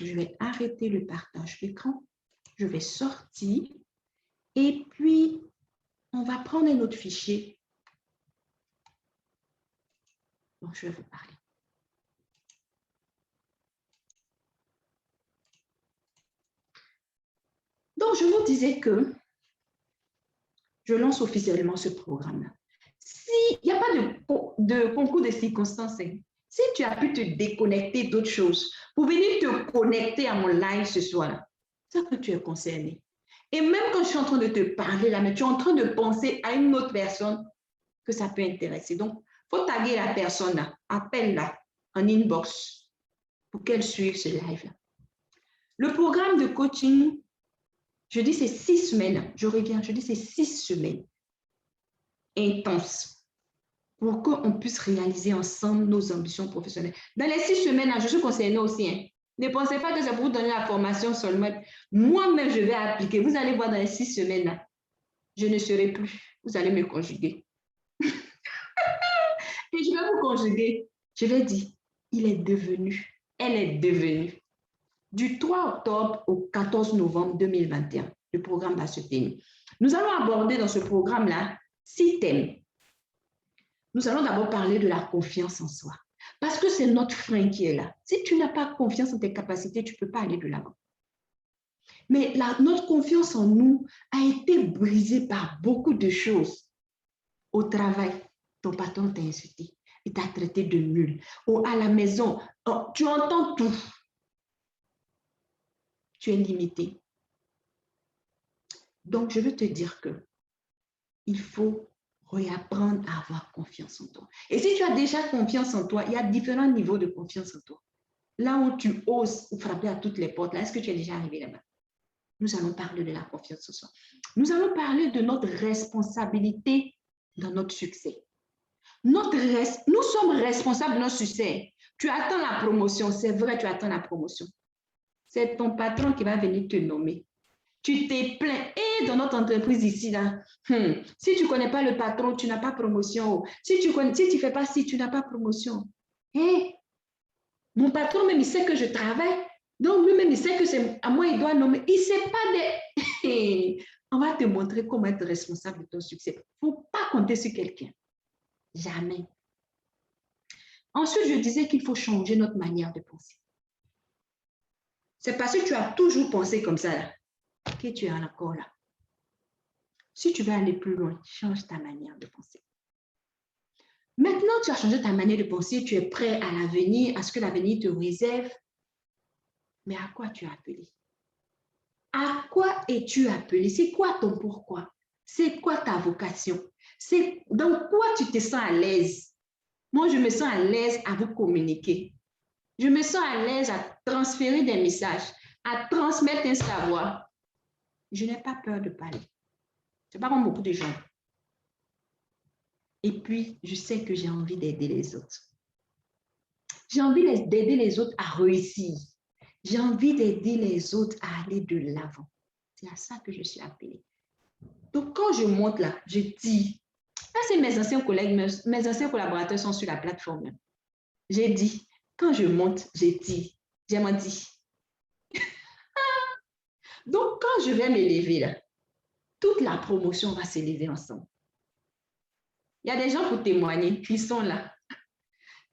Je vais arrêter le partage d'écran. Je vais sortir et puis on va prendre un autre fichier dont je vais vous parler. Donc, je vous disais que je lance officiellement ce programme-là. S'il n'y a pas de concours de circonstances, si tu as pu te déconnecter d'autres choses pour venir te connecter à mon live ce soir, c'est que tu es concerné. Et même quand je suis en train de te parler là, mais tu es en train de penser à une autre personne que ça peut intéresser. Donc, il faut taguer la personne là, appelle-la en inbox pour qu'elle suive ce live-là. Le programme de coaching, je dis c'est 6 semaines. Je reviens, je dis c'est 6 semaines intenses pour qu'on puisse réaliser ensemble nos ambitions professionnelles. Dans les 6 semaines, je suis concernée aussi. Hein. Ne pensez pas que c'est pour vous donner la formation seulement. Moi-même, je vais appliquer. Vous allez voir dans les 6 semaines, là, je ne serai plus. Vous allez me conjuguer. Et je vais vous conjuguer. Je vais dire, il est devenu, elle est devenue. Du 3 octobre au 14 novembre 2021, le programme va se tenir. Nous allons aborder dans ce programme-là 6 thèmes. Nous allons d'abord parler de la confiance en soi. Parce que c'est notre frein qui est là. Si tu n'as pas confiance en tes capacités, tu ne peux pas aller de l'avant. Mais notre confiance en nous a été brisée par beaucoup de choses. Au travail, ton patron t'a insulté, il t'a traité de nul. Ou à la maison, tu entends tout. Tu es limité. Donc, je veux te dire que il faut réapprendre à avoir confiance en toi. Et si tu as déjà confiance en toi, il y a différents niveaux de confiance en toi. Là où tu oses frapper à toutes les portes, là, est-ce que tu es déjà arrivé là-bas? Nous allons parler de la confiance en soi. Nous allons parler de notre responsabilité dans notre succès. Nous sommes responsables de notre succès. Tu attends la promotion, c'est vrai, tu attends la promotion. C'est ton patron qui va venir te nommer. Tu t'es plaint. Et dans notre entreprise ici, là, si tu ne connais pas le patron, tu n'as pas promotion. Si tu ne fais pas ci, tu n'as pas promotion. Hey, mon patron, même, il sait que je travaille. Donc, lui-même, il sait que c'est à moi, il doit nommer. Il ne sait pas des... On va te montrer comment être responsable de ton succès. Il ne faut pas compter sur quelqu'un. Jamais. Ensuite, je disais qu'il faut changer notre manière de penser. C'est parce que tu as toujours pensé comme ça là, que tu es encore là. Si tu veux aller plus loin, change ta manière de penser. Maintenant, tu as changé ta manière de penser, tu es prêt à l'avenir, à ce que l'avenir te réserve. Mais à quoi tu es appelé? À quoi es-tu appelé? C'est quoi ton pourquoi? C'est quoi ta vocation? C'est dans quoi tu te sens à l'aise? Moi, je me sens à l'aise à vous communiquer. Je me sens à l'aise à transférer des messages, à transmettre un savoir. Je n'ai pas peur de parler. Ce n'est pas comme beaucoup de gens. Et puis, je sais que j'ai envie d'aider les autres. J'ai envie d'aider les autres à réussir. J'ai envie d'aider les autres à aller de l'avant. C'est à ça que je suis appelée. Donc, quand je monte là, je dis, là, c'est mes anciens collègues, mes anciens collaborateurs sont sur la plateforme. J'ai dit, quand je monte, j'ai dit, j'ai menti. Donc, quand je vais m'élever là, toute la promotion va s'élever ensemble. Il y a des gens pour témoigner, ils sont là.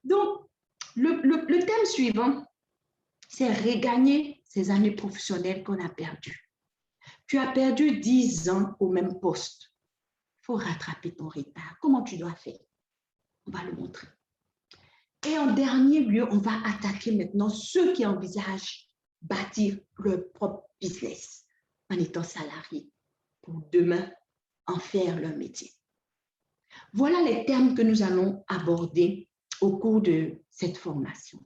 Donc, le thème suivant, c'est regagner ces années professionnelles qu'on a perdues. Tu as perdu 10 ans au même poste. Il faut rattraper ton retard. Comment tu dois faire? On va le montrer. Et en dernier lieu, on va attaquer maintenant ceux qui envisagent bâtir leur propre business en étant salariés pour demain en faire leur métier. Voilà les termes que nous allons aborder au cours de cette formation.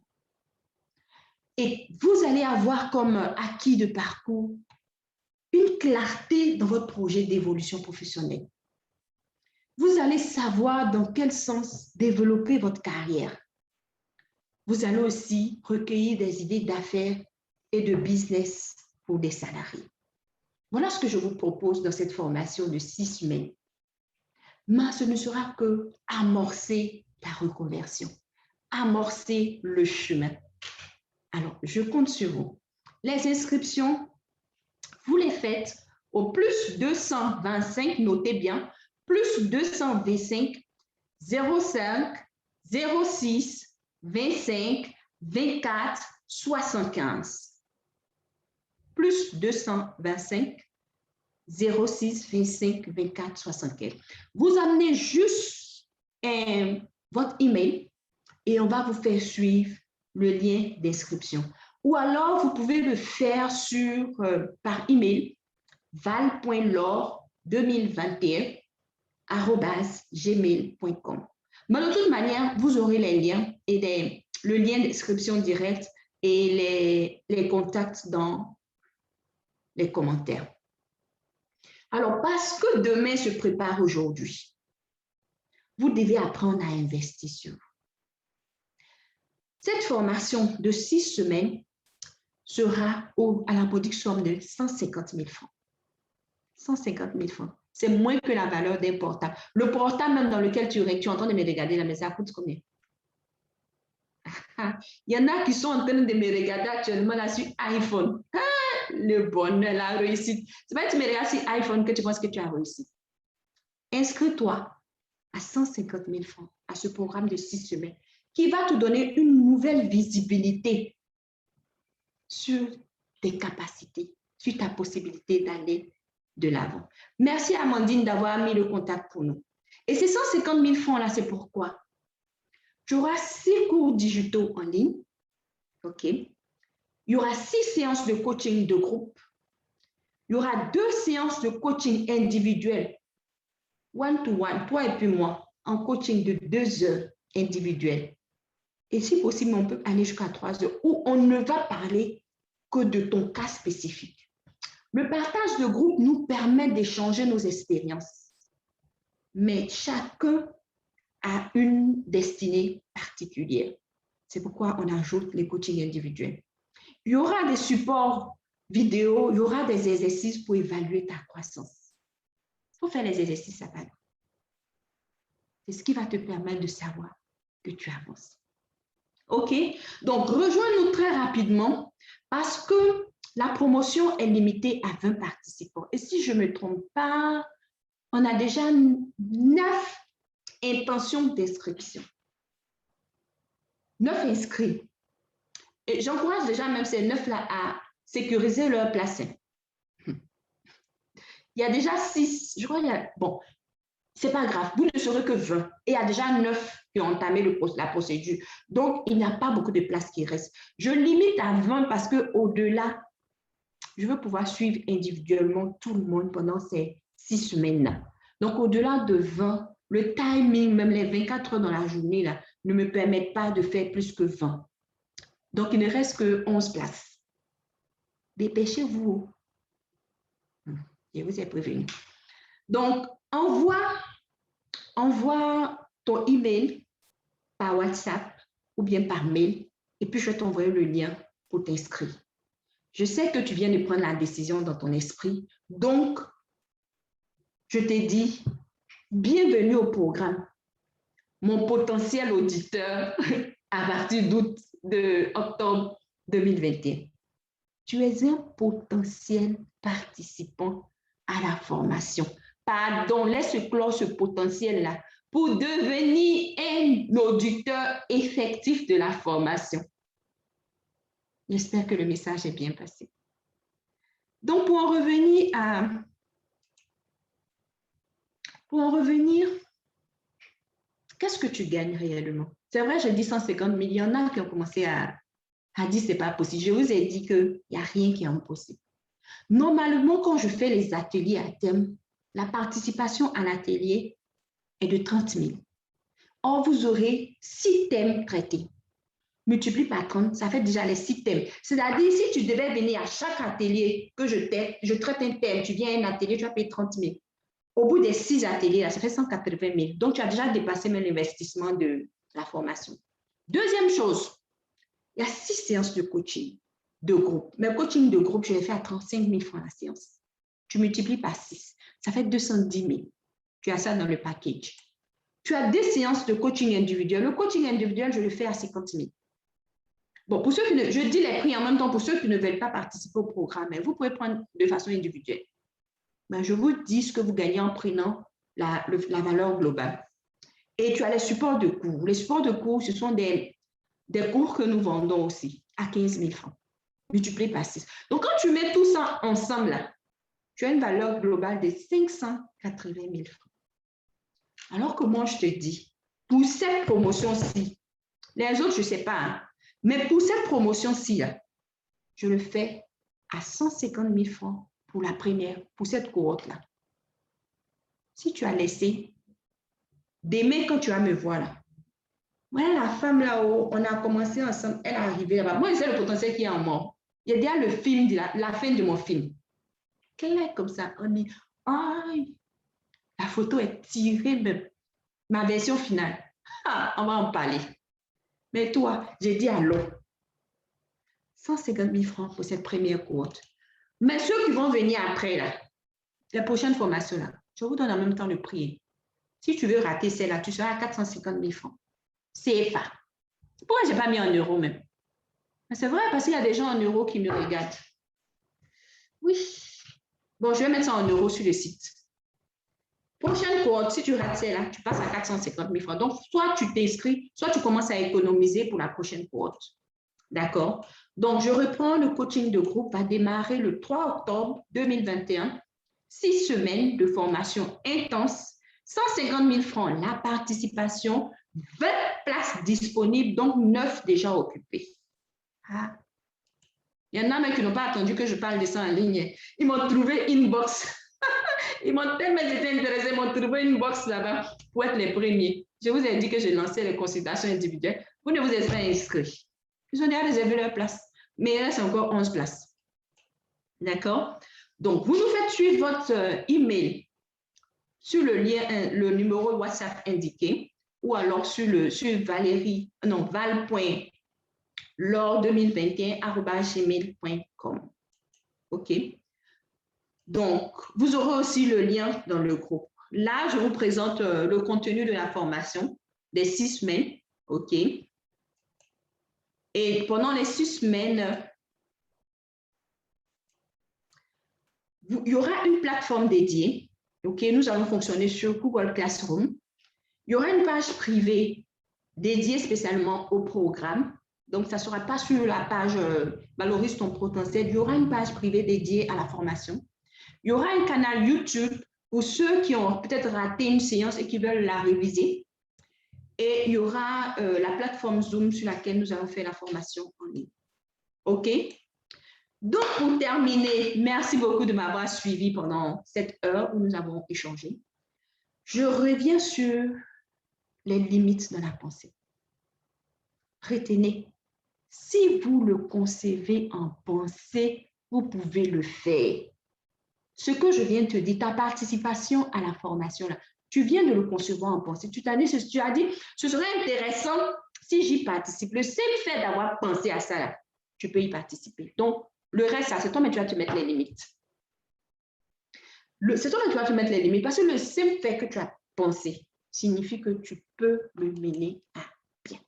Et vous allez avoir comme acquis de parcours une clarté dans votre projet d'évolution professionnelle. Vous allez savoir dans quel sens développer votre carrière. Vous allez aussi recueillir des idées d'affaires et de business pour des salariés. Voilà ce que je vous propose dans cette formation de 6 semaines. Mais ce ne sera que amorcer la reconversion, amorcer le chemin. Alors, je compte sur vous. Les inscriptions, vous les faites au plus 225, notez bien, plus 225 05 06 25 24 75. Plus 225 06 25 24 75. Vous amenez juste votre email et on va vous faire suivre le lien d'inscription. Ou alors, vous pouvez le faire par email val.laure2021@gmail.com. Mais de toute manière, vous aurez les liens et le lien d'inscription direct et les contacts dans les commentaires. Alors, parce que demain se prépare aujourd'hui, vous devez apprendre à investir sur vous. Cette formation de 6 semaines sera à la modique somme de 150 000 francs. 150 000 francs. C'est moins que la valeur d'un portable. Le portable même dans lequel tu es en train de me regarder là, mais ça coûte combien? Il y en a qui sont en train de me regarder actuellement là sur iPhone. Le bonheur, la réussite. C'est pas que tu me regardes sur iPhone que tu penses que tu as réussi. Inscris-toi à 150 000 francs à ce programme de 6 semaines qui va te donner une nouvelle visibilité sur tes capacités, sur ta possibilité d'aller de l'avant. Merci Amandine d'avoir mis le contact pour nous. Et ces 150 000 francs là, c'est pourquoi? Tu auras 6 cours digitaux en ligne. OK. Il y aura 6 séances de coaching de groupe. Il y aura 2 séances de coaching individuel, one-to-one, toi et puis moi, en coaching de 2 heures individuelles. Et si possible, on peut aller jusqu'à 3 heures où on ne va parler que de ton cas spécifique. Le partage de groupe nous permet d'échanger nos expériences, mais chacun a une destinée particulière. C'est pourquoi on ajoute les coachings individuels. Il y aura des supports vidéo, il y aura des exercices pour évaluer ta croissance. Il faut faire les exercices à part. C'est ce qui va te permettre de savoir que tu avances. OK? Donc, rejoins-nous très rapidement parce que La promotion est limitée à 20 participants. Et si je ne me trompe pas, on a déjà 9 intentions d'inscription. 9 inscrits. Et j'encourage déjà même ces 9-là à sécuriser leur placement. Il y a déjà 6, je crois qu'il y a, bon, c'est pas grave, vous ne serez que 20. Et il y a déjà 9 qui ont entamé la procédure. Donc, il n'y a pas beaucoup de places qui restent. Je limite à 20 parce qu'au-delà, je veux pouvoir suivre individuellement tout le monde pendant ces 6 semaines-là. Donc, au-delà de 20, le timing, même les 24 heures dans la journée, là, ne me permettent pas de faire plus que 20. Donc, il ne reste que 11 places. Dépêchez-vous. Je vous ai prévenu. Donc, envoie ton email par WhatsApp ou bien par mail et puis je vais t'envoyer le lien pour t'inscrire. Je sais que tu viens de prendre la décision dans ton esprit. Donc, je t'ai dit, bienvenue au programme. Mon potentiel auditeur à partir d'octobre 2021. Tu es un potentiel participant à la formation. Pardon, laisse clore ce potentiel-là pour devenir un auditeur effectif de la formation. J'espère que le message est bien passé. Donc, pour en revenir, qu'est-ce que tu gagnes réellement? C'est vrai, j'ai dit 150 000, il y en a qui ont commencé à dire c'est pas possible. Je vous ai dit qu'il n'y a rien qui est impossible. Normalement, quand je fais les ateliers à thème, la participation à l'atelier est de 30 000. Or, vous aurez 6 thèmes traités. Multiplie par 30, ça fait déjà les 6 thèmes. C'est-à-dire, si tu devais venir à chaque atelier que je traite un thème, tu viens à un atelier, tu vas payer 30 000. Au bout des 6 ateliers, là, ça fait 180 000. Donc, tu as déjà dépassé même l'investissement de la formation. Deuxième chose, il y a 6 séances de coaching de groupe. Mais coaching de groupe, je l'ai fait à 35 000 francs la séance. Tu multiplies par 6, ça fait 210 000. Tu as ça dans le package. Tu as des séances de coaching individuel. Le coaching individuel, je le fais à 50 000. Bon, pour ceux qui ne, je dis les prix en même temps pour ceux qui ne veulent pas participer au programme, mais vous pouvez prendre de façon individuelle. Mais je vous dis ce que vous gagnez en prenant la valeur globale. Et tu as les supports de cours. Les supports de cours, ce sont des cours que nous vendons aussi à 15 000 francs, multiplié par 6. Donc, quand tu mets tout ça ensemble, là, tu as une valeur globale de 580 000 francs. Alors que moi, je te dis, pour cette promotion-ci, les autres, je ne sais pas, hein, mais pour cette promotion-ci, je le fais à 150 000 francs pour la première, pour cette cohorte-là. Si tu as laissé, demain, quand tu vas me voir là, voilà la femme là-haut, on a commencé ensemble, elle est arrivée là-bas. Moi, c'est le potentiel qui est en moi. Il y a déjà le film, la fin de mon film. Qu'elle est comme ça, on dit, aïe, la photo est tirée, mais ma version finale. Ah, on va en parler. Mais toi, j'ai dit allô. 150 000 francs pour cette première cohorte. Mais ceux qui vont venir après, là, les prochaines formations, là, je vous donne en même temps le prix. Si tu veux rater celle-là, tu seras à 450 000 francs. CFA. Pourquoi je n'ai pas mis en euros même? C'est vrai, parce qu'il y a des gens en euros qui me regardent. Oui. Bon, je vais mettre ça en euros sur le site. Prochaine cohorte, si tu rates celle-là, tu passes à 450 000 francs. Donc, soit tu t'inscris, soit tu commences à économiser pour la prochaine cohorte. D'accord? Donc, je reprends le coaching de groupe va démarrer le 3 octobre 2021. 6 semaines de formation intense, 150 000 francs la participation, 20 places disponibles, donc 9 déjà occupées. Ah. Il y en a même qui n'ont pas attendu que je parle de ça en ligne. Ils m'ont trouvé une box. Ils m'ont tellement été intéressés, ils m'ont trouvé une box là-bas pour être les premiers. Je vous ai dit que j'ai lancé les consultations individuelles. Vous ne vous êtes pas inscrits. Ils ont déjà réservé leur place. Mais il reste encore 11 places. D'accord? Donc, vous nous faites suivre votre email sur le lien, le numéro WhatsApp indiqué, ou alors sur val.lors2021@gmail.com. OK? Donc, vous aurez aussi le lien dans le groupe. Là, je vous présente le contenu de la formation des 6 semaines. OK? Et pendant les 6 semaines, il y aura une plateforme dédiée. OK, nous allons fonctionner sur Google Classroom. Il y aura une page privée dédiée spécialement au programme. Donc, ça ne sera pas sur la page Valorise ton potentiel. Il y aura une page privée dédiée à la formation. Il y aura un canal YouTube pour ceux qui ont peut-être raté une séance et qui veulent la réviser. Et il y aura la plateforme Zoom sur laquelle nous allons faire la formation en ligne. OK? Donc, pour terminer, merci beaucoup de m'avoir suivi pendant cette heure où nous avons échangé. Je reviens sur les limites de la pensée. Retenez, si vous le concevez en pensée, vous pouvez le faire. Ce que je viens de te dire, ta participation à la formation, là, tu viens de le concevoir en pensée. Tu as dit, ce serait intéressant si j'y participe. Le simple fait d'avoir pensé à ça, là, tu peux y participer. Donc, le reste, c'est toi, mais tu vas te mettre les limites. C'est toi, mais tu vas te mettre les limites parce que le simple fait que tu as pensé signifie que tu peux le mener à bien.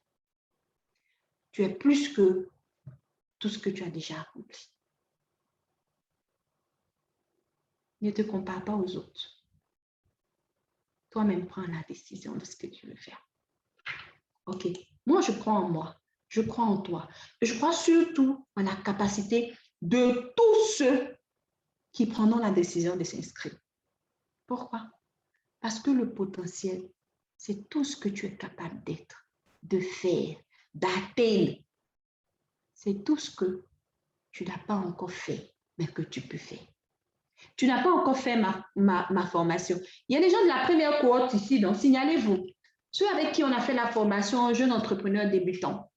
Tu es plus que tout ce que tu as déjà accompli. Ne te compare pas aux autres. Toi-même, prends la décision de ce que tu veux faire. OK. Moi, je crois en moi. Je crois en toi. Et je crois surtout en la capacité de tous ceux qui prendront la décision de s'inscrire. Pourquoi? Parce que le potentiel, c'est tout ce que tu es capable d'être, de faire, d'atteindre. C'est tout ce que tu n'as pas encore fait, mais que tu peux faire. Tu n'as pas encore fait ma formation. Il y a des gens de la première cohorte ici, donc signalez-vous. Ceux avec qui on a fait la formation, jeune entrepreneur débutant.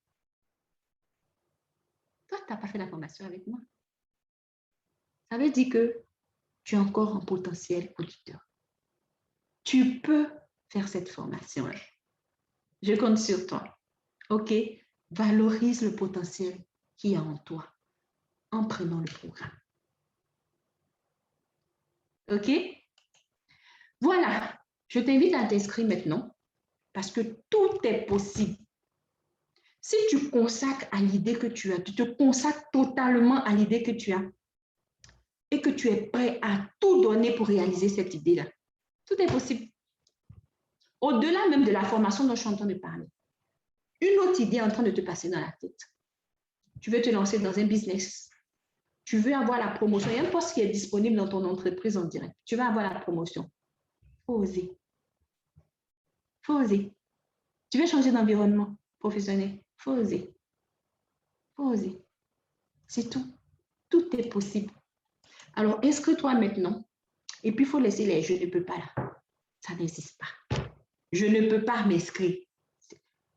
Toi, tu n'as pas fait la formation avec moi. Ça veut dire que tu es encore en potentiel auditeur. Tu peux faire cette formation-là. Je compte sur toi. OK? Valorise le potentiel qu'il y a en toi en prenant le programme. OK? Voilà. Je t'invite à t'inscrire maintenant parce que tout est possible. Si tu consacres à l'idée que tu as, tu te consacres totalement à l'idée que tu as et que tu es prêt à tout donner pour réaliser cette idée-là, tout est possible. Au-delà même de la formation dont je suis en train de parler, une autre idée est en train de te passer dans la tête. Tu veux te lancer dans un business. Tu veux avoir la promotion. Il y a un poste qui est disponible dans ton entreprise en direct. Tu vas avoir la promotion. Il faut oser. Il faut oser. Tu veux changer d'environnement professionnel. Il faut oser. Il faut oser. C'est tout. Tout est possible. Alors, inscris-toi maintenant. Et puis, il faut laisser les « je ne peux pas » là. Ça n'existe pas. Je ne peux pas m'inscrire.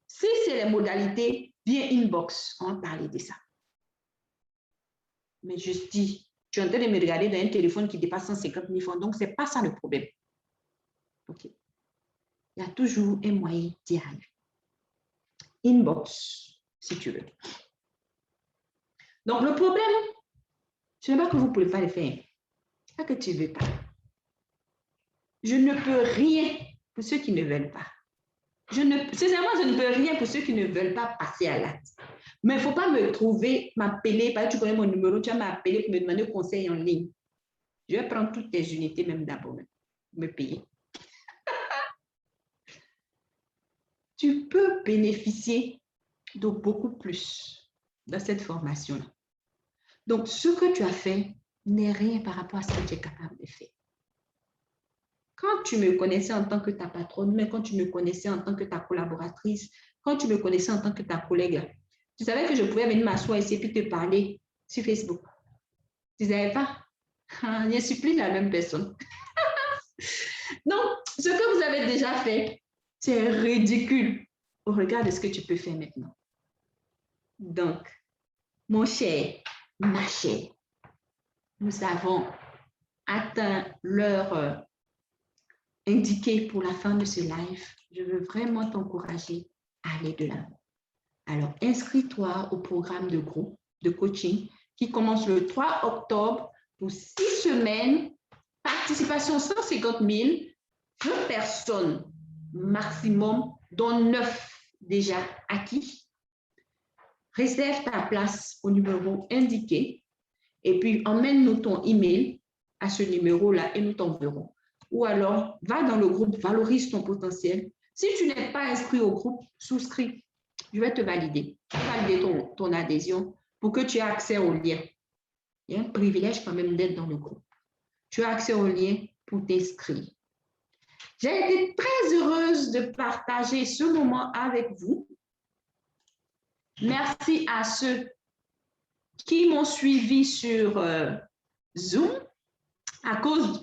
Si c'est les modalités, viens inbox. On va parler de ça. Mais je dis, tu es en train de me regarder dans un téléphone qui dépasse 150 000 francs. Donc, ce n'est pas ça le problème. OK. Il y a toujours un moyen d'y arriver. Inbox, si tu veux. Donc, le problème, ce n'est pas que vous ne pouvez pas le faire. Ce n'est pas que tu ne veux pas. Je ne peux rien pour ceux qui ne veulent pas. Sincèrement, je ne peux rien pour ceux qui ne veulent pas passer à l'acte. Mais il ne faut pas me trouver, m'appeler, parce que tu connais mon numéro, tu vas m'appeler pour me demander conseil en ligne. Je vais prendre toutes tes unités même d'abord, me payer. Tu peux bénéficier de beaucoup plus dans cette formation-là. Donc, ce que tu as fait n'est rien par rapport à ce que tu es capable de faire. Quand tu me connaissais en tant que ta patronne, mais quand tu me connaissais en tant que ta collaboratrice, quand tu me connaissais en tant que ta collègue, tu savais que je pouvais venir m'asseoir ici et puis te parler sur Facebook. Tu ne savais pas? Je ne suis plus la même personne. Donc, ce que vous avez déjà fait, c'est ridicule au regard de ce que tu peux faire maintenant. Donc, mon cher, ma chère, nous avons atteint l'heure indiquée pour la fin de ce live. Je veux vraiment t'encourager à aller de l'avant. Alors, inscris-toi au programme de groupe de coaching qui commence le 3 octobre pour 6 semaines. Participation 150 000, 20 personnes maximum, dont 9 déjà acquis. Réserve ta place au numéro indiqué et puis emmène-nous ton email à ce numéro-là et nous t'enverrons. Ou alors, va dans le groupe Valorise ton potentiel. Si tu n'es pas inscrit au groupe, souscris. Je vais te valider ton adhésion pour que tu aies accès au lien. Il y a un privilège quand même d'être dans le groupe. Tu as accès au lien pour t'inscrire. J'ai été très heureuse de partager ce moment avec vous. Merci à ceux qui m'ont suivi sur Zoom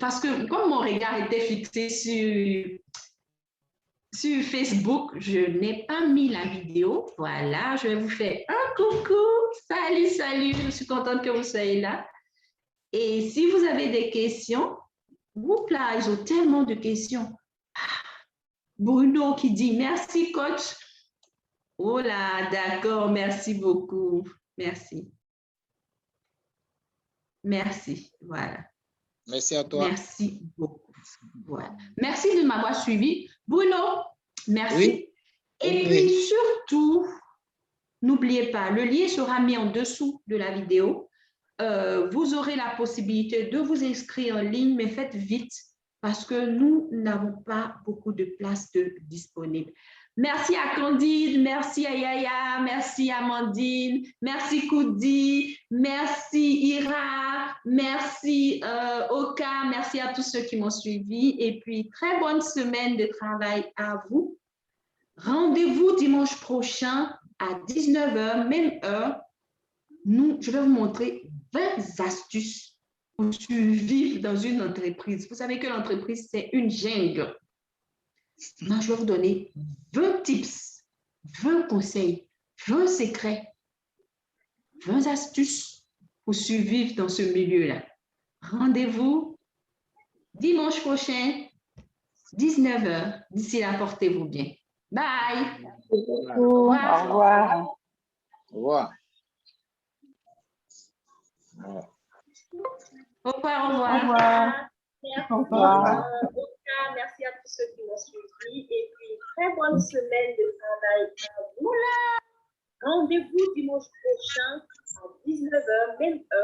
parce que comme mon regard était fixé sur Facebook, je n'ai pas mis la vidéo. Voilà, je vais vous faire un coucou. Salut, salut. Je suis contente que vous soyez là. Et si vous avez des questions, vous là, ils ont tellement de questions. Bruno qui dit merci, coach. Oh là, d'accord, merci beaucoup. Merci. Merci, voilà. Merci à toi. Merci beaucoup. Voilà. Merci de m'avoir suivi. Bruno, merci. Oui. Et puis surtout, n'oubliez pas, le lien sera mis en dessous de la vidéo. Vous aurez la possibilité de vous inscrire en ligne, mais faites vite parce que nous n'avons pas beaucoup de places disponibles. Merci à Candide, merci à Yaya, merci à Amandine, merci Koudi, merci Ira, merci Oka, merci à tous ceux qui m'ont suivi et puis très bonne semaine de travail à vous. Rendez-vous dimanche prochain à 19h, même heure. Je vais vous montrer 20 astuces pour survivre dans une entreprise. Vous savez que l'entreprise, c'est une jungle. Moi, je vais vous donner 20 tips, 20 conseils, 20 secrets, 20 astuces pour survivre dans ce milieu-là. Rendez-vous dimanche prochain, 19h. D'ici là, portez-vous bien. Bye. Au revoir. Au revoir. Au revoir. Au revoir. Au revoir. Merci, Au revoir. merci à tous ceux qui m'ont suivi et puis très bonne semaine de travail à vous. Rendez-vous dimanche prochain à 19h, même heure.